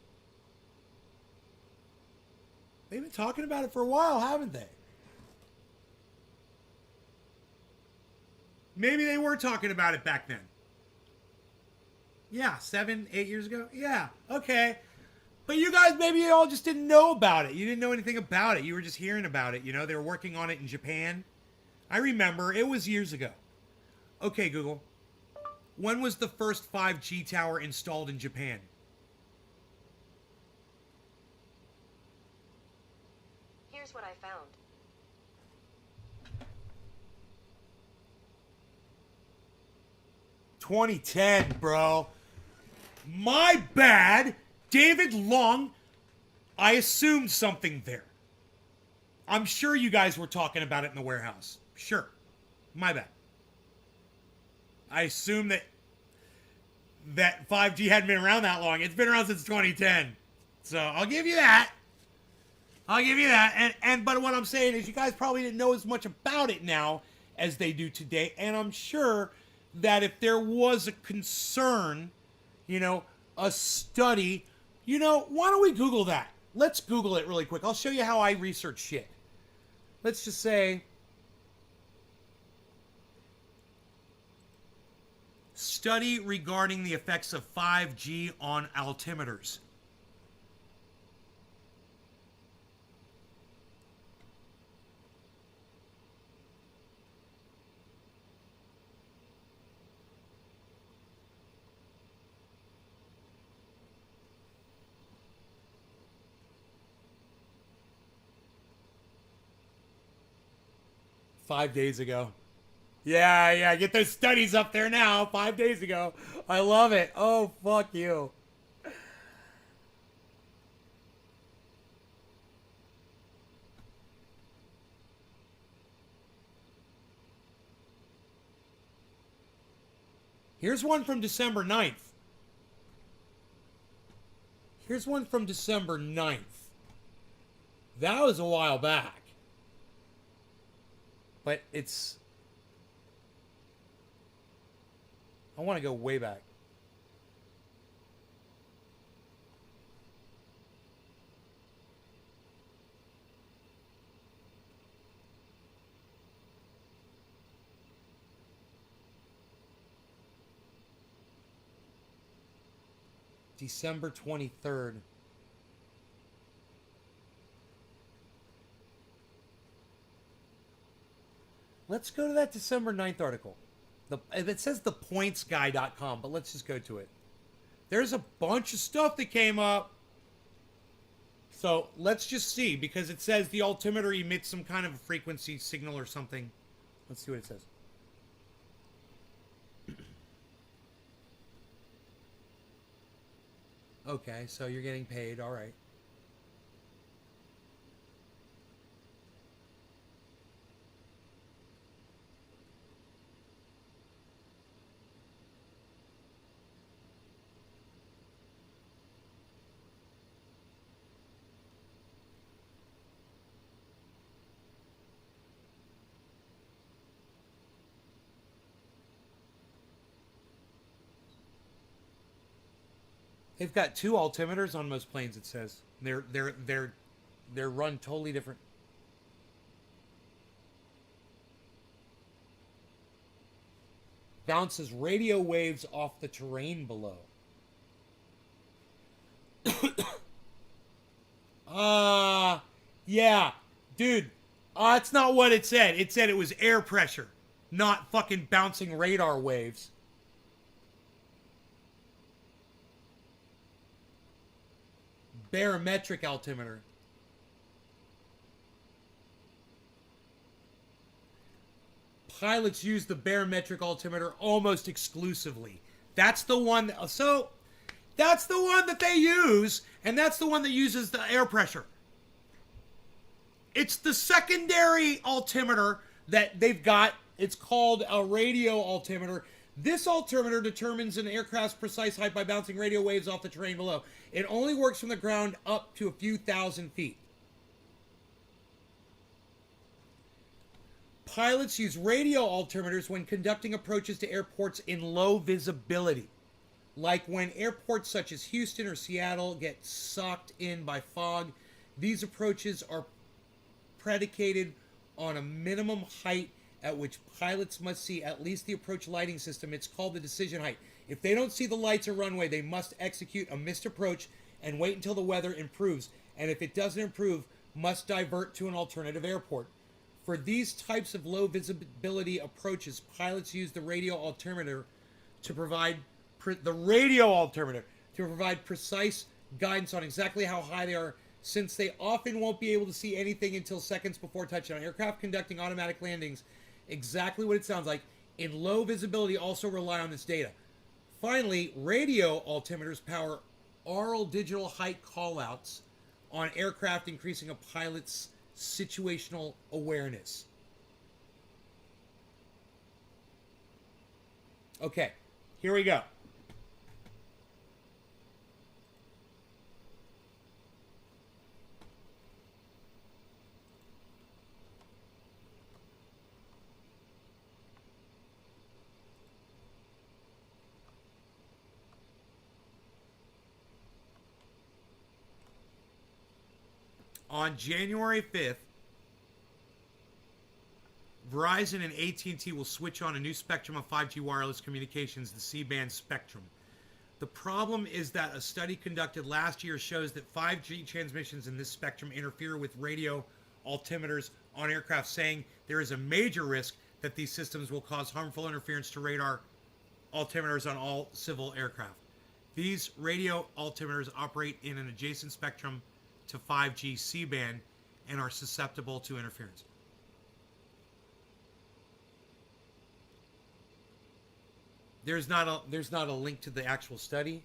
They've been talking about it for a while, haven't they? Maybe they were talking about it back then. Yeah, 7, 8 years ago? Yeah, okay. But you guys, maybe you all just didn't know about it. You didn't know anything about it. You were just hearing about it. You know, they were working on it in Japan. I remember. It was years ago. Okay, Google. When was the first 5G tower installed in Japan? Here's what I found. 2010, bro. My bad. David Long, I assumed something there. I'm sure you guys were talking about it in the warehouse. Sure. My bad. I assume that 5G hadn't been around that long. It's been around since 2010. So I'll give you that. I'll give you that. But what I'm saying is you guys probably didn't know as much about it now as they do today. And I'm sure that if there was a concern, a study, why don't we Google that? Let's Google it really quick. I'll show you how I research shit. Let's just say study regarding the effects of 5G on altimeters. Five days ago. Yeah, get those studies up there now. 5 days ago. I love it. Oh, fuck you. Here's one from December 9th. Here's one from December 9th. That was a while back. But it's... I want to go way back. December 23rd. Let's go to that December 9th article. It says thepointsguy.com, but let's just go to it. There's a bunch of stuff that came up. So let's just see, because it says the altimeter emits some kind of a frequency signal or something. Let's see what it says. Okay, so you're getting paid, all right. They've got two altimeters on most planes. It says they're run totally different. Bounces radio waves off the terrain below. Yeah, dude. That's not what it said. It said it was air pressure, not fucking bouncing radar waves. Barometric altimeter. Pilots use the barometric altimeter almost exclusively. That's the one. So that's the one that they use, and that's the one that uses the air pressure. It's the secondary altimeter that they've got. It's called a radio altimeter. This altimeter determines an aircraft's precise height by bouncing radio waves off the terrain below. It only works from the ground up to a few thousand feet. Pilots use radio altimeters when conducting approaches to airports in low visibility. Like when airports such as Houston or Seattle get sucked in by fog, these approaches are predicated on a minimum height at which pilots must see at least the approach lighting system. It's called the decision height. If they don't see the lights or runway, they must execute a missed approach and wait until the weather improves. And if it doesn't improve, must divert to an alternative airport. For these types of low visibility approaches, pilots use the radio altimeter to provide precise guidance on exactly how high they are, since they often won't be able to see anything until seconds before touchdown. Aircraft conducting automatic landings, exactly what it sounds like, in low visibility also rely on this data. Finally, radio altimeters power aural digital height callouts on aircraft, increasing a pilot's situational awareness. Okay, here we go. On January 5th, Verizon and AT&T will switch on a new spectrum of 5G wireless communications, the C-band spectrum. The problem is that a study conducted last year shows that 5G transmissions in this spectrum interfere with radio altimeters on aircraft, saying there is a major risk that these systems will cause harmful interference to radar altimeters on all civil aircraft. These radio altimeters operate in an adjacent spectrum to 5G C-band and are susceptible to interference. There's not a link to the actual study.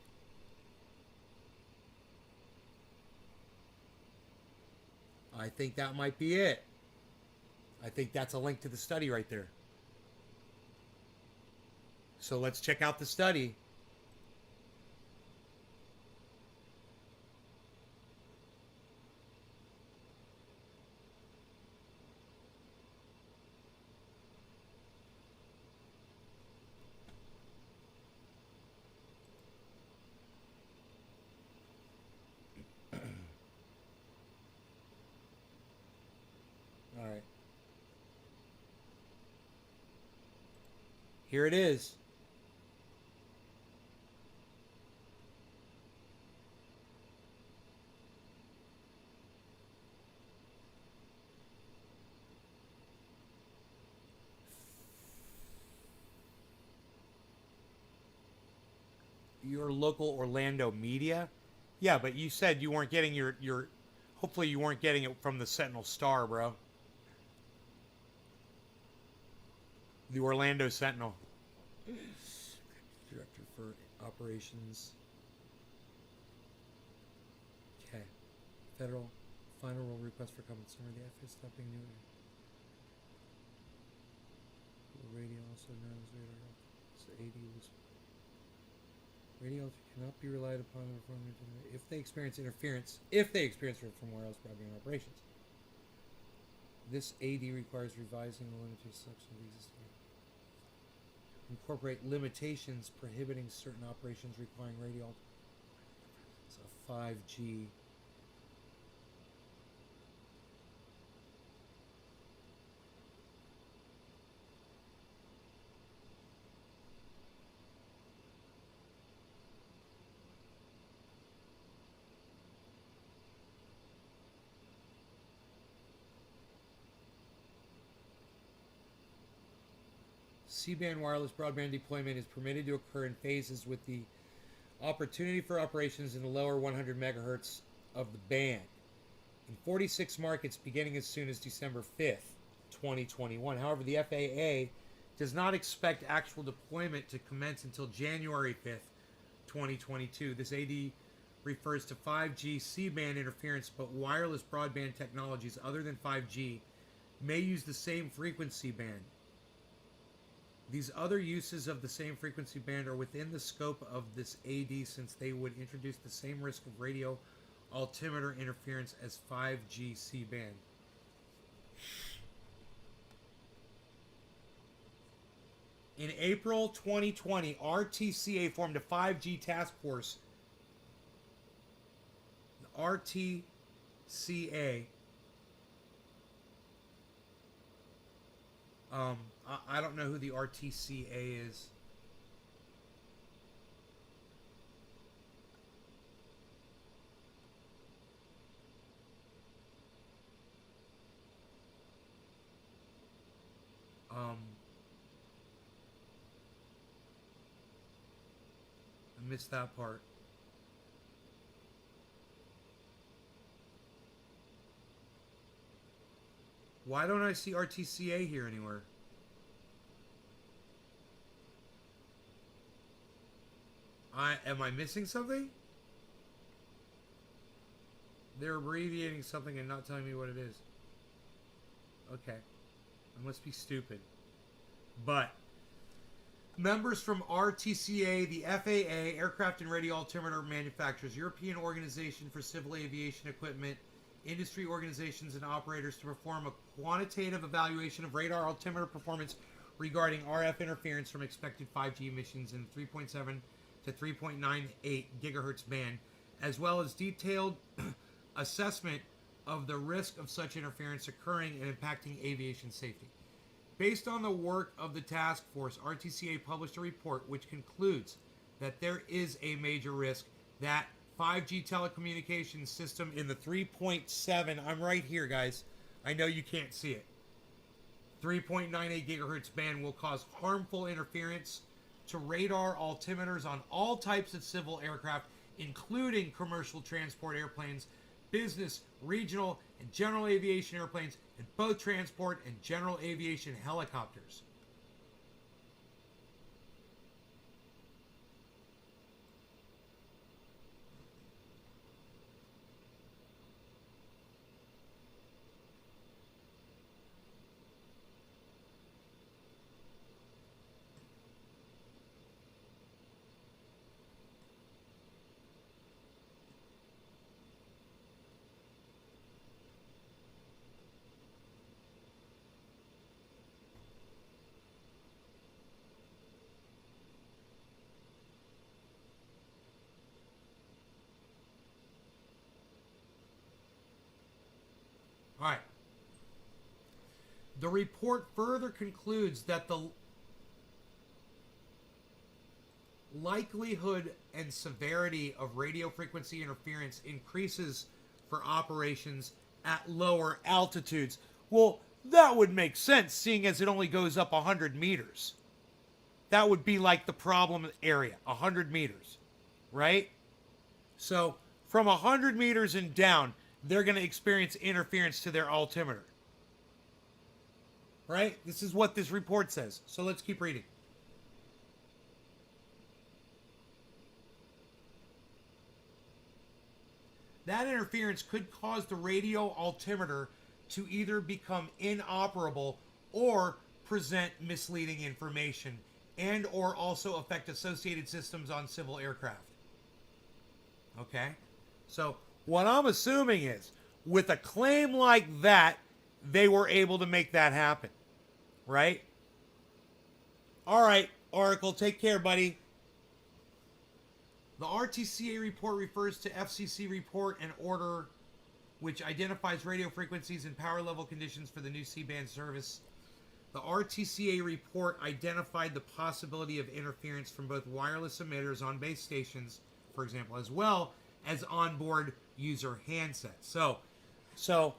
I think that might be it. I think that's a link to the study right there. So let's check out the study. All right. Here it is. Your local Orlando media? Yeah, but you said you weren't getting your hopefully you weren't getting it from the Sentinel Star, bro. The Orlando Sentinel. Director for Operations. Okay. Federal final rule request for comment summary. The FAA stopping new radio, also known as radar. So AD was radio cannot be relied upon if they experience interference. If they experience it from wireless broadband operations, this AD requires revising the limited selection of existing. Incorporate limitations prohibiting certain operations requiring radio. So 5G. C-band wireless broadband deployment is permitted to occur in phases with the opportunity for operations in the lower 100 megahertz of the band in 46 markets beginning as soon as December 5th, 2021. However, the FAA does not expect actual deployment to commence until January 5th, 2022. This AD refers to 5G C-band interference, but wireless broadband technologies other than 5G may use the same frequency band. These other uses of the same frequency band are within the scope of this AD since they would introduce the same risk of radio altimeter interference as 5G C-band. In April 2020, RTCA formed a 5G task force. The RTCA I don't know who the RTCA is. I missed that part. Why don't I see RTCA here anywhere? Am I missing something? They're abbreviating something and not telling me what it is. Okay. I must be stupid. But Members from RTCA, the FAA, Aircraft and Radio Altimeter Manufacturers, European Organization for Civil Aviation Equipment, industry organizations and operators to perform a quantitative evaluation of radar altimeter performance regarding RF interference from expected 5G emissions in 3.7 to 3.98 gigahertz band, as well as detailed assessment of the risk of such interference occurring and impacting aviation safety. Based on the work of the task force, RTCA published a report which concludes that there is a major risk that 5G telecommunications system in the 3.7, I'm right here, guys. I know you can't see it. 3.98 gigahertz band will cause harmful interference to radar altimeters on all types of civil aircraft, including commercial transport airplanes, business, regional, and general aviation airplanes, and both transport and general aviation helicopters. All right. The report further concludes that the likelihood and severity of radio frequency interference increases for operations at lower altitudes. Well, that would make sense, seeing as it only goes up 100 meters. That would be like the problem area, 100 meters, right? So from 100 meters and down, they're going to experience interference to their altimeter. Right? This is what this report says. So let's keep reading. That interference could cause the radio altimeter to either become inoperable or present misleading information, and or also affect associated systems on civil aircraft. Okay? So what I'm assuming is, with a claim like that, they were able to make that happen. Right? All right, Oracle, take care, buddy. The RTCA report refers to FCC report and order which identifies radio frequencies and power level conditions for the new C-band service. The RTCA report identified the possibility of interference from both wireless emitters on base stations, for example, as well as onboard user handsets. So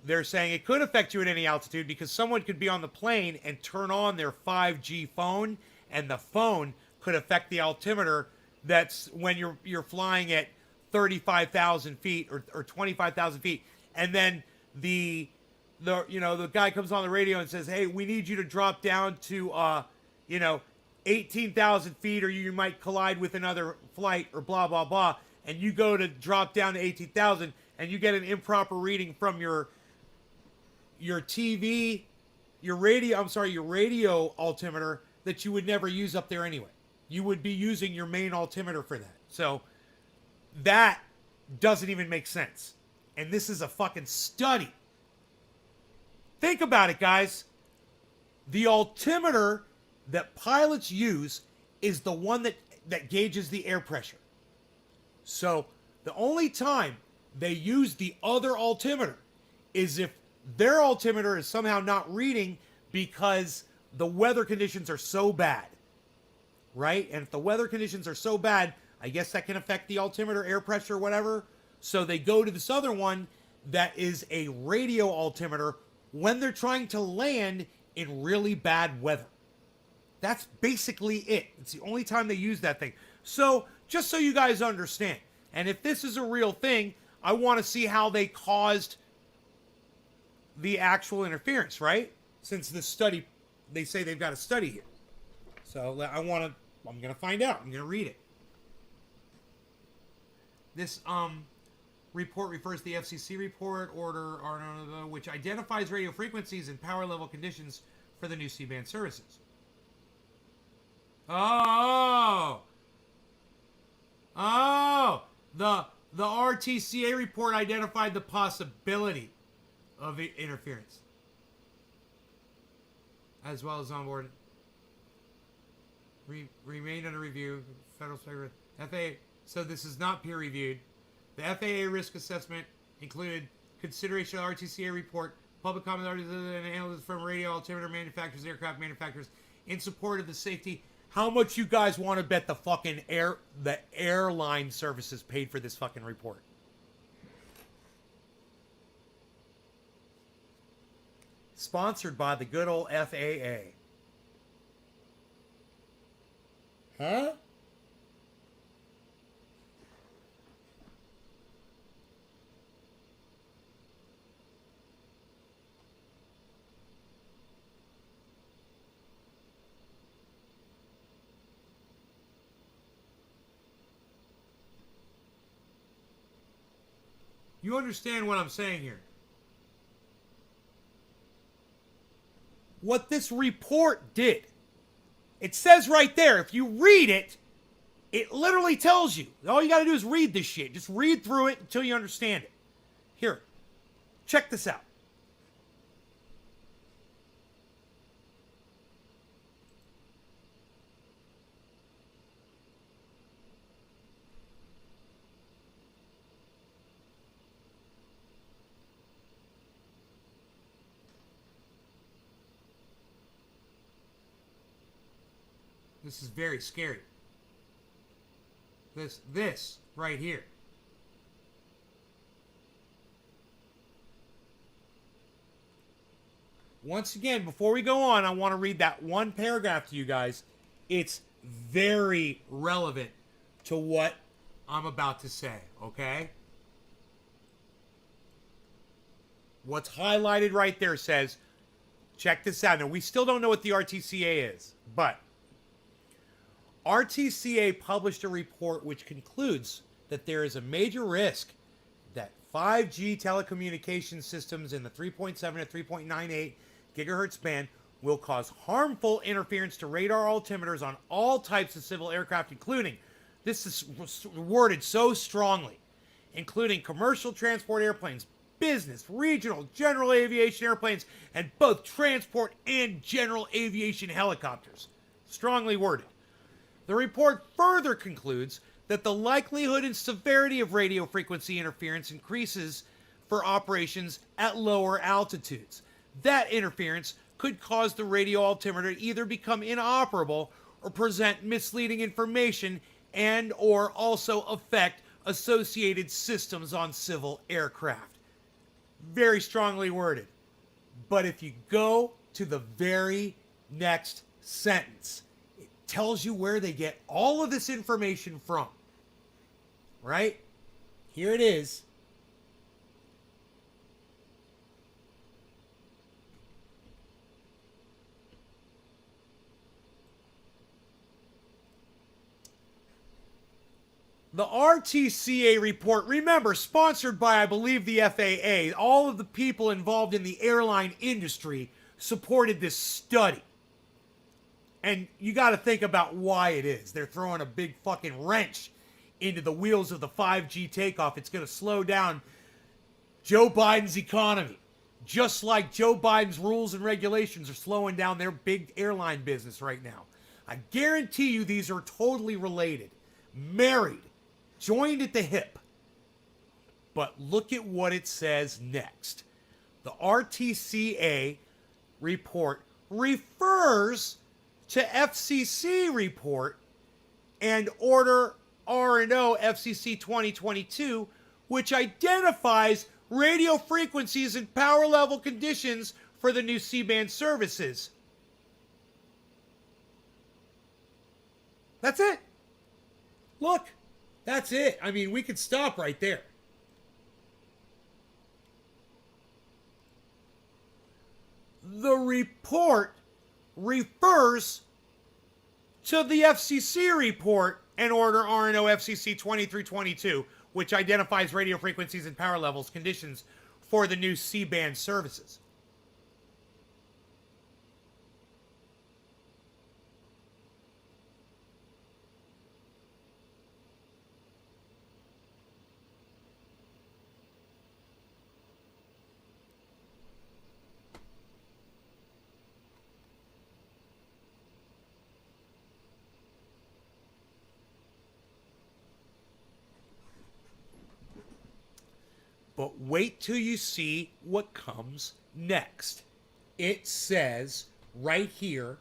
they're saying it could affect you at any altitude because someone could be on the plane and turn on their 5G phone, and the phone could affect the altimeter. That's when you're flying at 35,000 feet or 25,000 feet, and then the guy comes on the radio and says, "Hey, we need you to drop down to 18,000 feet, or you might collide with another flight, or blah blah blah." And you go to drop down to 18,000, and you get an improper reading from your TV, your radio altimeter that you would never use up there anyway. You would be using your main altimeter for that. So that doesn't even make sense. And this is a fucking study. Think about it, guys. The altimeter that pilots use is the one that gauges the air pressure. So the only time they use the other altimeter is if their altimeter is somehow not reading because the weather conditions are so bad. Right? And if the weather conditions are so bad, I guess that can affect the altimeter, air pressure, whatever. So they go to this other one that is a radio altimeter when they're trying to land in really bad weather. That's basically it. It's the only time they use that thing. So just so you guys understand, and if this is a real thing, I want to see how they caused the actual interference, right? Since this study, they say they've got a study here. So I'm going to find out. I'm going to read it. This report refers to the FCC report order, which identifies radio frequencies and power level conditions for the new C-band services. Oh. Oh. The RTCA report identified the possibility of interference, as well as onboard. Remained under review. Federal FAA. So this is not peer reviewed. The FAA risk assessment included consideration of the RTCA report, public comment and analysis from radio altimeter manufacturers, aircraft manufacturers, in support of the safety. How much you guys want to bet the fucking airline services paid for this fucking report? Sponsored by the good old FAA. Huh? You understand what I'm saying here? What this report did, it says right there, if you read it, it literally tells you. All you got to do is read this shit. Just read through it until you understand it. Here, check this out. This is very scary. This right here. Once again, before we go on, I want to read that one paragraph to you guys. It's very relevant to what I'm about to say, okay? What's highlighted right there says, check this out. Now, we still don't know what the RTCA is, but RTCA published a report which concludes that there is a major risk that 5G telecommunication systems in the 3.7 to 3.98 gigahertz band will cause harmful interference to radar altimeters on all types of civil aircraft, including, this is worded so strongly, including commercial transport airplanes, business, regional, general aviation airplanes, and both transport and general aviation helicopters. Strongly worded. The report further concludes that the likelihood and severity of radio frequency interference increases for operations at lower altitudes. That interference could cause the radio altimeter to either become inoperable or present misleading information and or also affect associated systems on civil aircraft. Very strongly worded. But if you go to the very next sentence, it tells you where they get all of this information from. Right? Here it is. The RTCA report, remember, sponsored by, I believe, the FAA. All of the people involved in the airline industry supported this study. And you got to think about why it is. They're throwing a big fucking wrench into the wheels of the 5G takeoff. It's going to slow down Joe Biden's economy. Just like Joe Biden's rules and regulations are slowing down their big airline business right now. I guarantee you these are totally related. Married. Joined at the hip. But look at what it says next. The RTCA report refers to FCC report and Order R&O FCC 2022, which identifies radio frequencies and power level conditions for the new C-band services. That's it. Look. That's it. I mean, we could stop right there. The report refers to the FCC report and Order R&O FCC 2322, which identifies radio frequencies and power levels conditions for the new C-band services. But wait till you see what comes next. It says right here,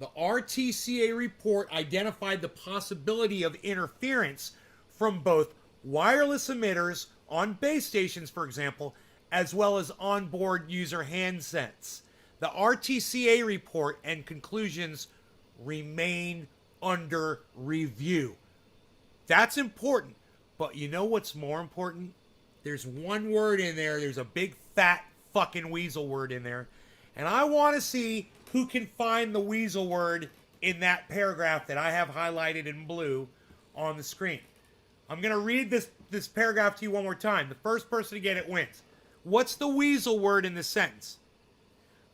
the RTCA report identified the possibility of interference from both wireless emitters on base stations, for example, as well as onboard user handsets. The RTCA report and conclusions remain under review. That's important. But you know what's more important? There's one word in there. There's a big fat fucking weasel word in there. And I want to see who can find the weasel word in that paragraph that I have highlighted in blue on the screen. I'm going to read this paragraph to you one more time. The first person to get it wins. What's the weasel word in this sentence?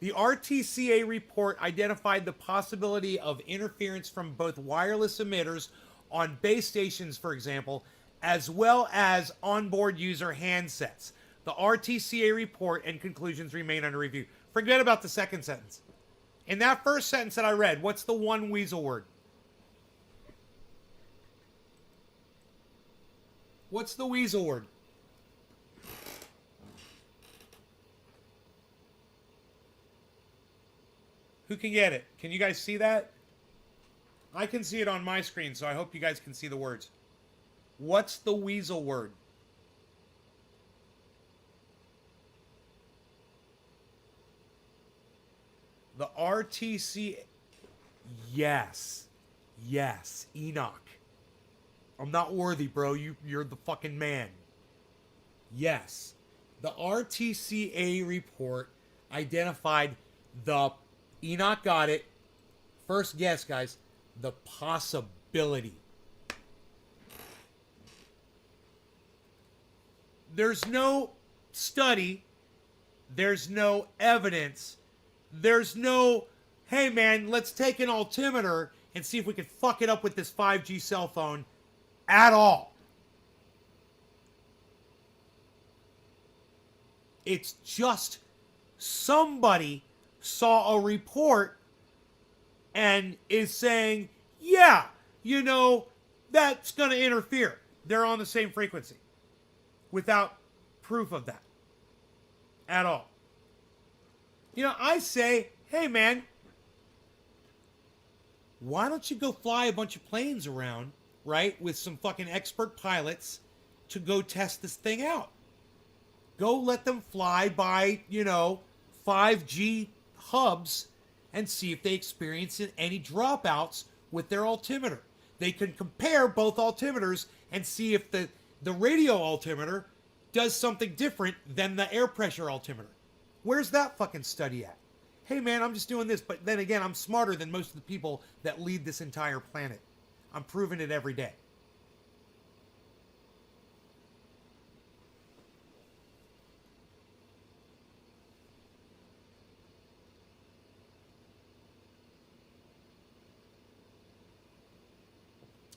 The RTCA report identified the possibility of interference from both wireless emitters on base stations, for example, as well as onboard user handsets. The RTCA report and conclusions remain under review. Forget about the second sentence. In that first sentence that I read, what's the one weasel word? What's the weasel word? Who can get it? Can you guys see that? I can see it on my screen, so I hope you guys can see the words. What's the weasel word? The RTC. Yes. Yes. Enoch. I'm not worthy, bro. You're the fucking man. Yes. The RTCA report identified the... Enoch got it. First guess, guys. The possibility. There's no study. There's no evidence. There's no, hey man, let's take an altimeter and see if we can fuck it up with this 5G cell phone at all. It's just somebody saw a report and is saying, yeah, you know, that's going to interfere. They're on the same frequency without proof of that at all. You know, I say, hey man, why don't you go fly a bunch of planes around, right, with some fucking expert pilots to go test this thing out? Go let them fly by, 5G hubs and see if they experience any dropouts with their altimeter. They can compare both altimeters and see if the radio altimeter does something different than the air pressure altimeter. Where's that fucking study at? Hey man, I'm just doing this, but then again, I'm smarter than most of the people that lead this entire planet. I'm proving it every day.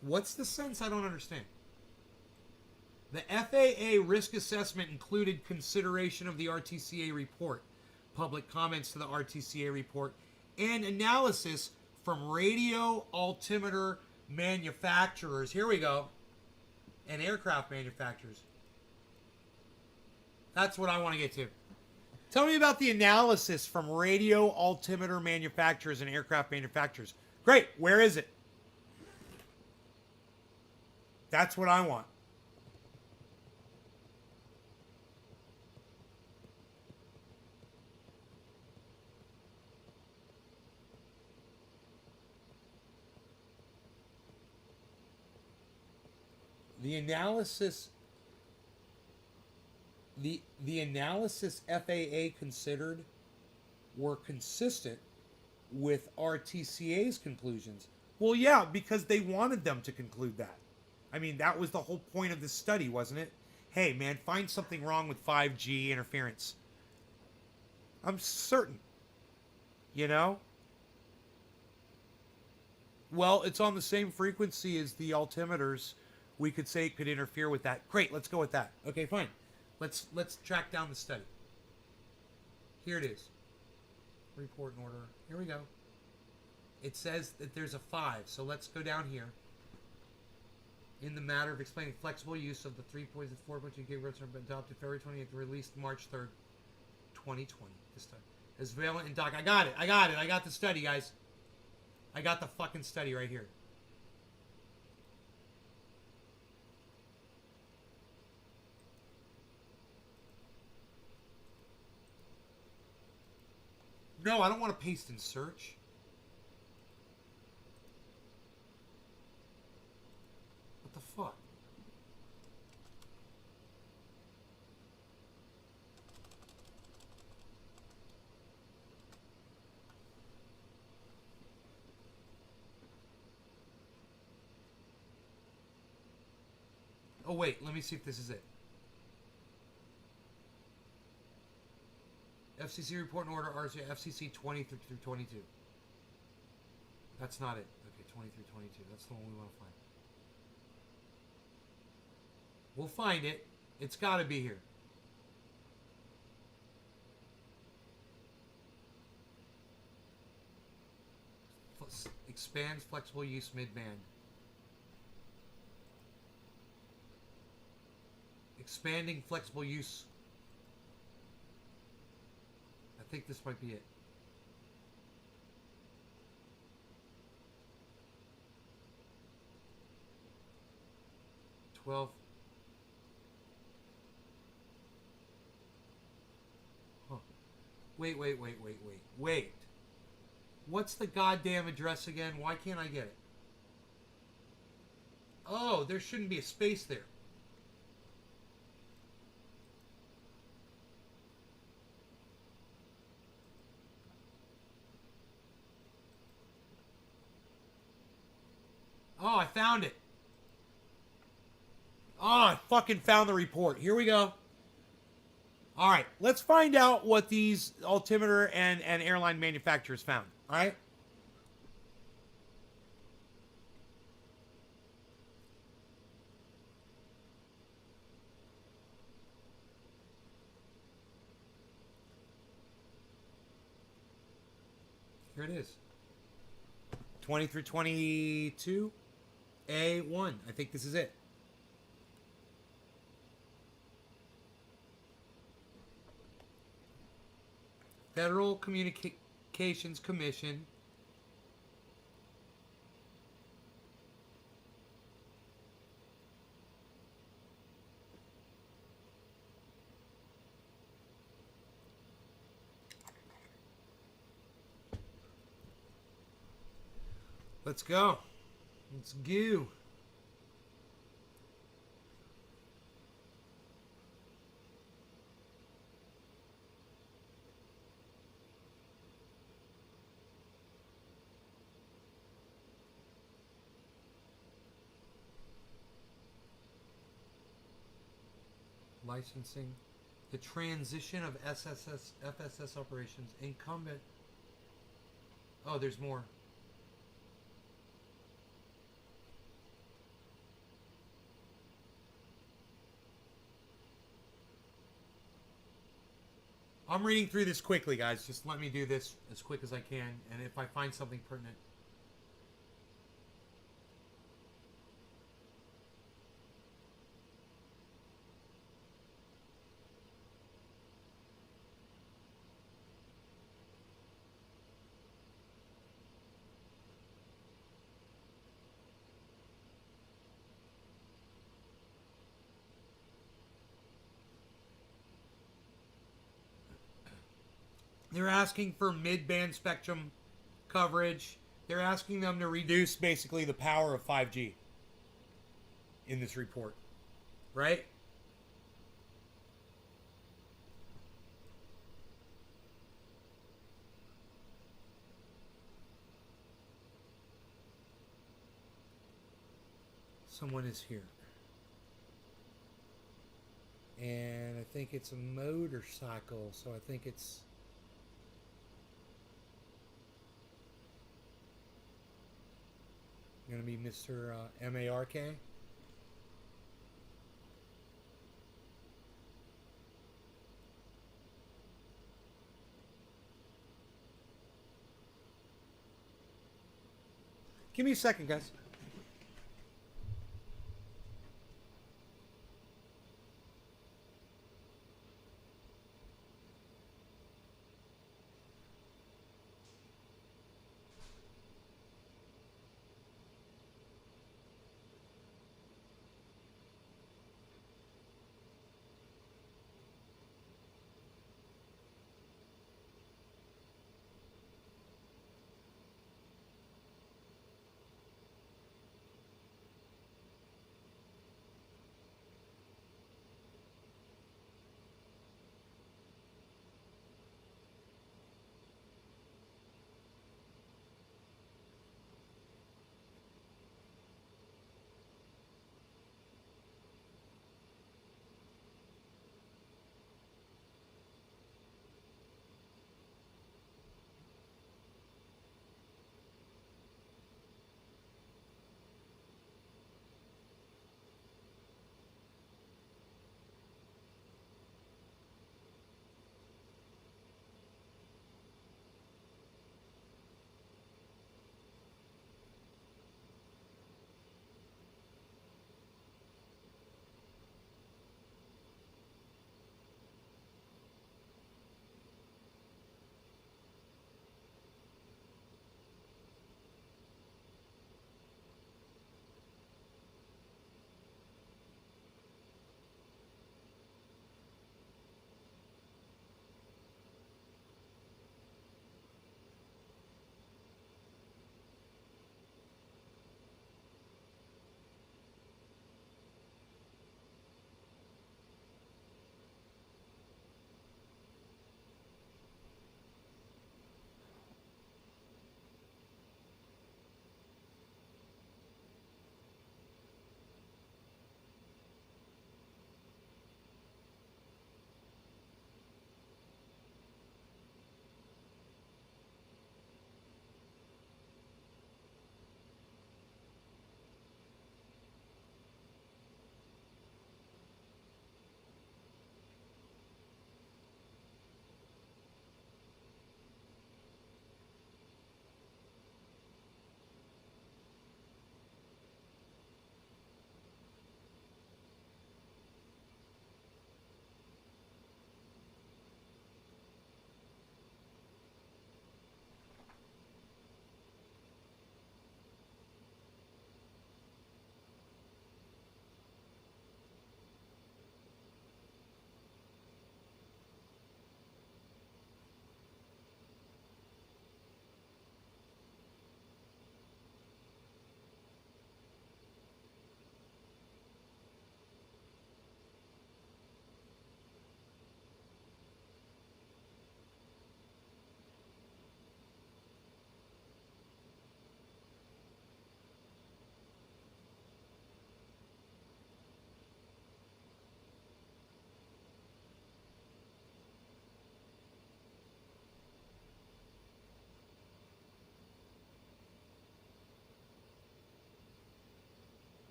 What's the sense? I don't understand. The FAA risk assessment included consideration of the RTCA report, public comments to the RTCA report, and analysis from radio altimeter manufacturers. Here we go. And aircraft manufacturers. That's what I want to get to. Tell me about the analysis from radio altimeter manufacturers and aircraft manufacturers. Great. Where is it? That's what I want. The analysis FAA considered were consistent with RTCA's conclusions. Well, yeah, because they wanted them to conclude that. I mean, that was the whole point of this study, wasn't it? Hey, man, find something wrong with 5G interference. I'm certain. You know? Well, it's on the same frequency as the altimeters. We could say it could interfere with that. Great, let's go with that. Okay, fine. Let's track down the study. Here it is. Report in order. Here we go. It says that there's a 5, so let's go down here. in the matter of explaining flexible use of the 3.4.2 gigahertz adopted February 28th, released March 3rd, 2020. This time. As valent in doc. I got it. I got the study, guys. I got the fucking study right here. No, I don't want to paste in search. What the fuck? Oh wait, let me see if this is it. FCC report and order RC FCC 20 through 22. That's not it. Okay, 20 through 22. That's the one we want to find. We'll find it. It's got to be here. Expands flexible use mid-band. Expanding flexible use. I think this might be it. Huh. Wait. What's the goddamn address again? Why can't I get it? Oh, there shouldn't be a space there. Oh, I found it. Oh, I fucking found the report. Here we go. All right, let's find out what these altimeter and airline manufacturers found. All right. Here it is. 20 through 22. A1. I think this is it. Federal Communications Commission. Let's go. Let's go. Licensing. The transition of FSS operations. Incumbent. Oh, there's more. I'm reading through this quickly, guys. Just let me do this as quick as I can, and if I find something pertinent. They're asking for mid-band spectrum coverage. They're asking them to reduce basically the power of 5G in this report, right? Someone is here. And I think it's a motorcycle, so I think it's... going to be Mr. M-A-R-K. Give me a second, guys.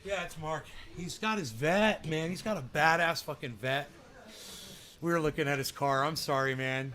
Yeah, it's Mark. He's got his vet, man. He's got a badass fucking vet. We were looking at his car. I'm sorry, man.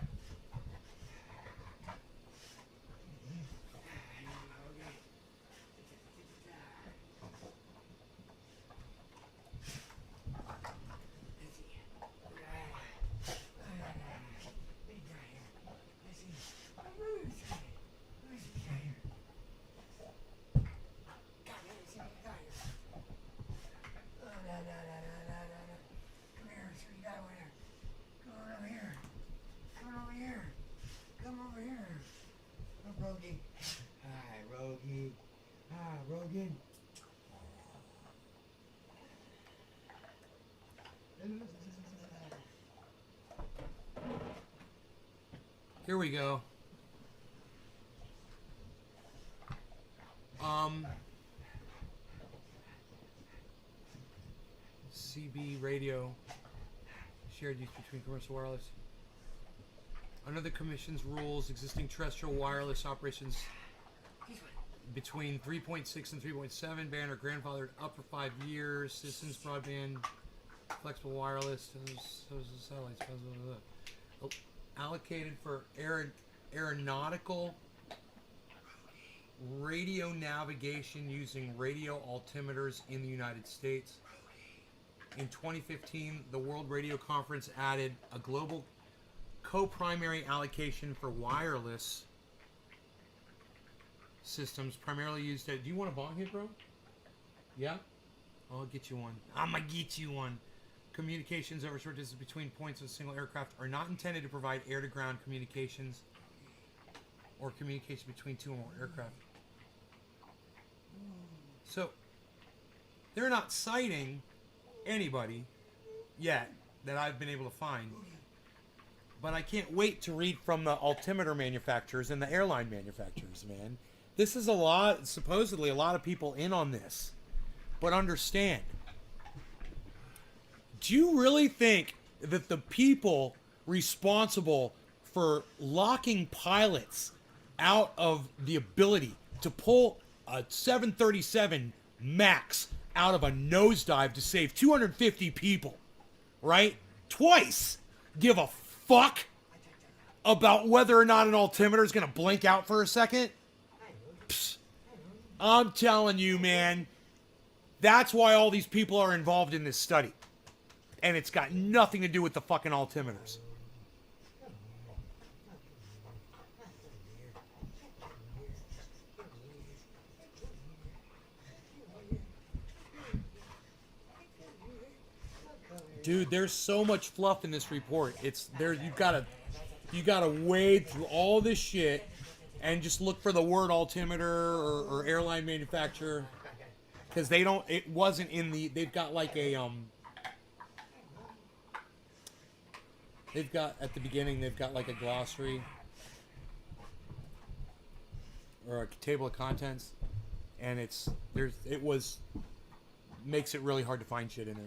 Here we go. CB radio shared use between commercial wireless. Under the Commission's rules, existing terrestrial wireless operations between 3.6 and 3.7 band are grandfathered up for 5 years. Citizens broadband, flexible wireless, satellites, allocated for aeronautical radio navigation using radio altimeters in the United States. In 2015, the World Radio Conference added a global co-primary allocation for wireless systems primarily used at... Do you want a bong hit, bro? Yeah? I'll get you one. I'm gonna get you one. Communications over short distance between points of a single aircraft are not intended to provide air-to-ground communications or communication between two or more aircraft. So, they're not citing anybody yet that I've been able to find. But I can't wait to read from the altimeter manufacturers and the airline manufacturers, man. This is a lot, supposedly a lot of people in on this. But understand, do you really think that the people responsible for locking pilots out of the ability to pull a 737 MAX out of a nosedive to save 250 people, right? Twice give a fuck about whether or not an altimeter is going to blink out for a second? Psst. I'm telling you, man, that's why all these people are involved in this study. And it's got nothing to do with the fucking altimeters. Dude, there's so much fluff in this report. It's there. You gotta wade through all this shit and just look for the word altimeter or airline manufacturer, because they don't. It wasn't in the. They've got like a They've got at the beginning. They've got like a glossary or a table of contents, and makes it really hard to find shit in there.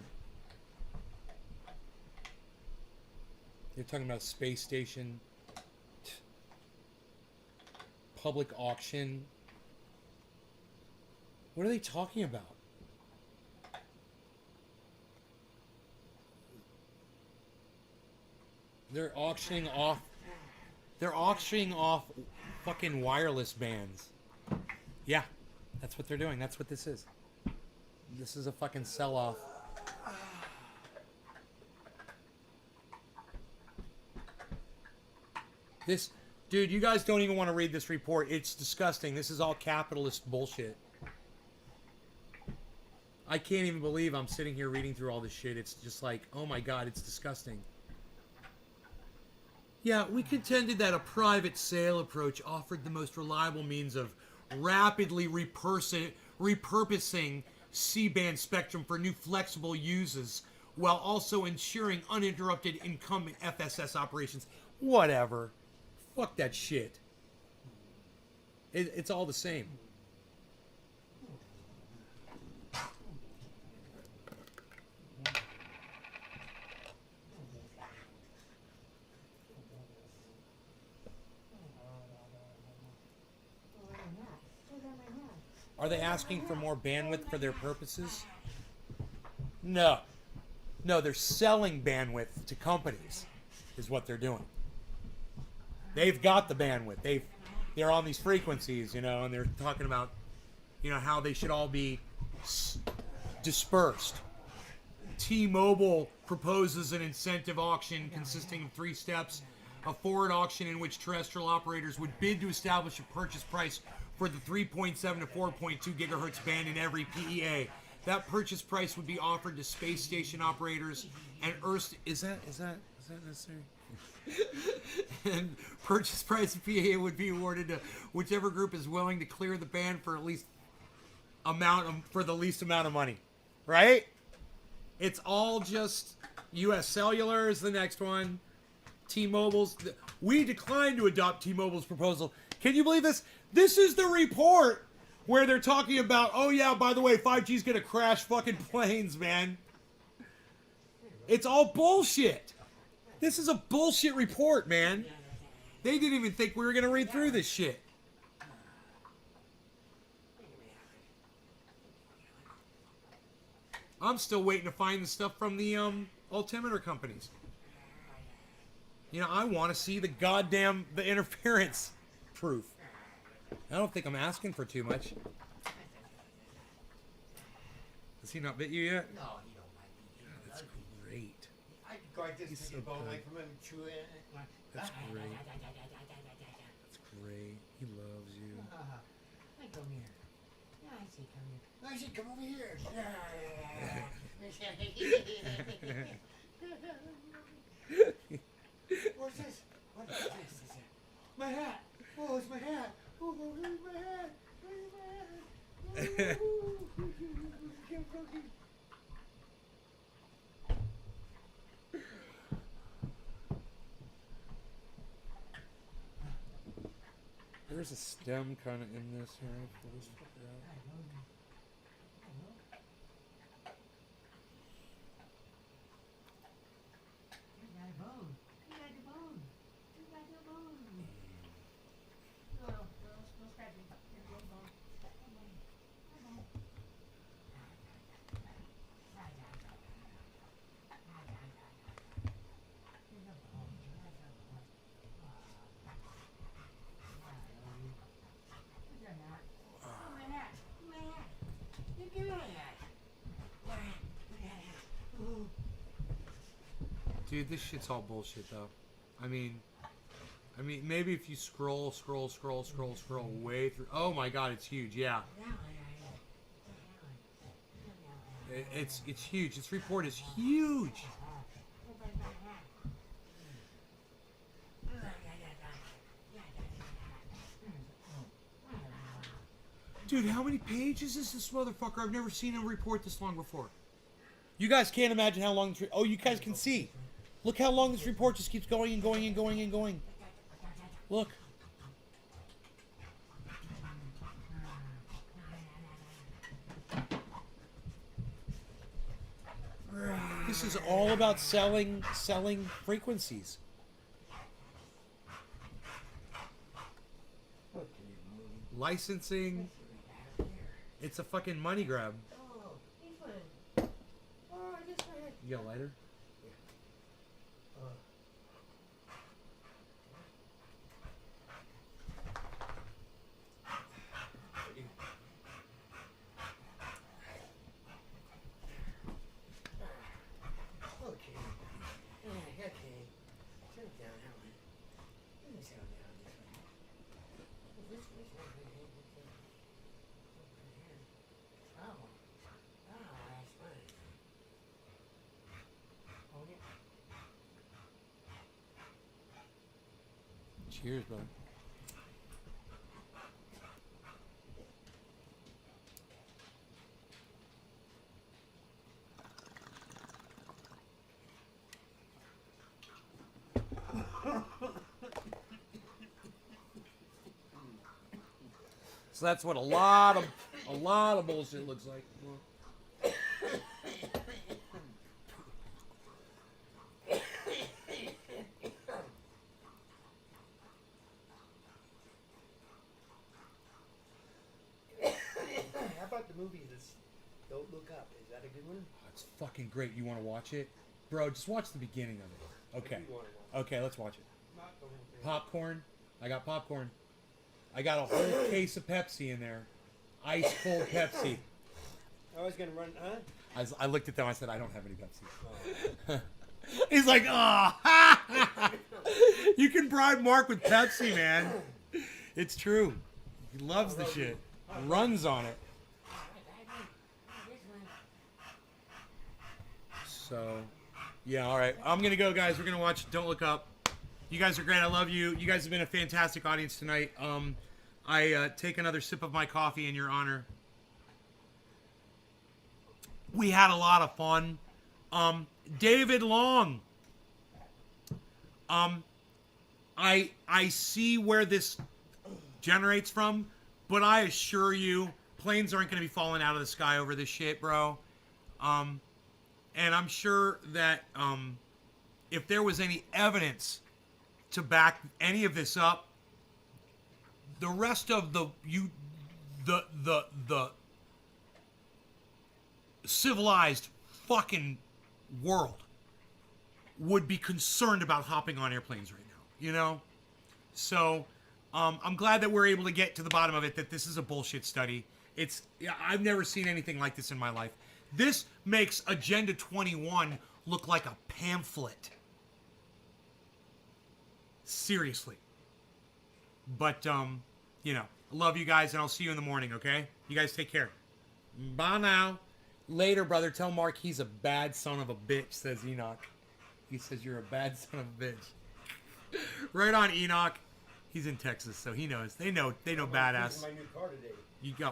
They're talking about space station, public auction. What are they talking about? They're auctioning off fucking wireless bands. Yeah, that's what they're doing. That's what this is. This is a fucking sell-off. This, dude, you guys don't even want to read this report. It's disgusting. This is all capitalist bullshit. I can't even believe I'm sitting here reading through all this shit. It's just like, oh my god, it's disgusting. Yeah, we contended that a private sale approach offered the most reliable means of rapidly repurposing C-band spectrum for new flexible uses while also ensuring uninterrupted incumbent FSS operations. Whatever. Fuck that shit. It's all the same. Are they asking for more bandwidth for their purposes? No. No, they're selling bandwidth to companies, is what they're doing. They've got the bandwidth. They're on these frequencies, you know, and they're talking about, you know, how they should all be dispersed. T-Mobile proposes an incentive auction consisting of 3 steps. A forward auction in which terrestrial operators would bid to establish a purchase price for the 3.7 to 4.2 gigahertz band in every PEA. That purchase price would be offered to space station operators and Earth. Is that necessary? And purchase price of PEA would be awarded to whichever group is willing to clear the band for the least amount of money, right? It's all just U.S. Cellular is the next one. T-Mobile's. We declined to adopt T-Mobile's proposal. Can you believe this? This is the report where they're talking about, oh yeah, by the way, 5G's gonna crash fucking planes, man. It's all bullshit. This is a bullshit report, man. They didn't even think we were gonna read through this shit. I'm still waiting to find the stuff from the altimeter companies. You know, I want to see the interference proof. I don't think I'm asking for too much. Has he not bit you yet? No, he don't like me. God, that's great. I go like this, He's take so a bone good. away from him, chew it. That's great. That's great. He loves you. Hey, come here. Yeah, I say come here. I say come over here. What's this? What is this? My hat. Oh, it's my hat. Oh, where's my hat? Where's my hat? There's a stem kind of in this here. Pull this fucker out. Dude, this shit's all bullshit, though. I mean, maybe if you scroll way through. Oh my God, it's huge. Yeah, it's huge. This report is huge. Dude, how many pages is this motherfucker? I've never seen him report this long before. You guys can't imagine how long this. Oh, you guys can see. Look how long this report just keeps going and going and going and going. Look. This is all about selling frequencies. Licensing. It's a fucking money grab. You got a lighter? Cheers, bud. So that's what a lot of bullshit looks like. movie. This Don't Look Up. Is that a good one? Oh, it's fucking great. You want to watch it? Bro, just watch the beginning of it. Okay. If you wanna watch Okay, let's watch it. it. Not the whole thing. Popcorn. I got popcorn. I got a whole case of Pepsi in there. Ice cold Pepsi. I was gonna run, huh? I looked at them. I said, I don't have any Pepsi. He's like, oh, you can bribe Mark with Pepsi, man. It's true. He loves the shit. Runs on it. So, yeah, all right. I'm going to go, guys. We're going to watch Don't Look Up. You guys are great. I love you. You guys have been a fantastic audience tonight. I take another sip of my coffee in your honor. We had a lot of fun. David Long. I see where this generates from, but I assure you, planes aren't going to be falling out of the sky over this shit, bro. And I'm sure that if there was any evidence to back any of this up, the rest of the civilized fucking world would be concerned about hopping on airplanes right now, you know? So I'm glad that we're able to get to the bottom of it, that this is a bullshit study. I've never seen anything like this in my life. This makes Agenda 21 look like a pamphlet. Seriously. But, you know, I love you guys, and I'll see you in the morning, okay? You guys take care. Bye now. Later, brother. Tell Mark he's a bad son of a bitch, says Enoch. He says you're a bad son of a bitch. Right on, Enoch. He's in Texas, so he knows. They know badass. My new car today. You got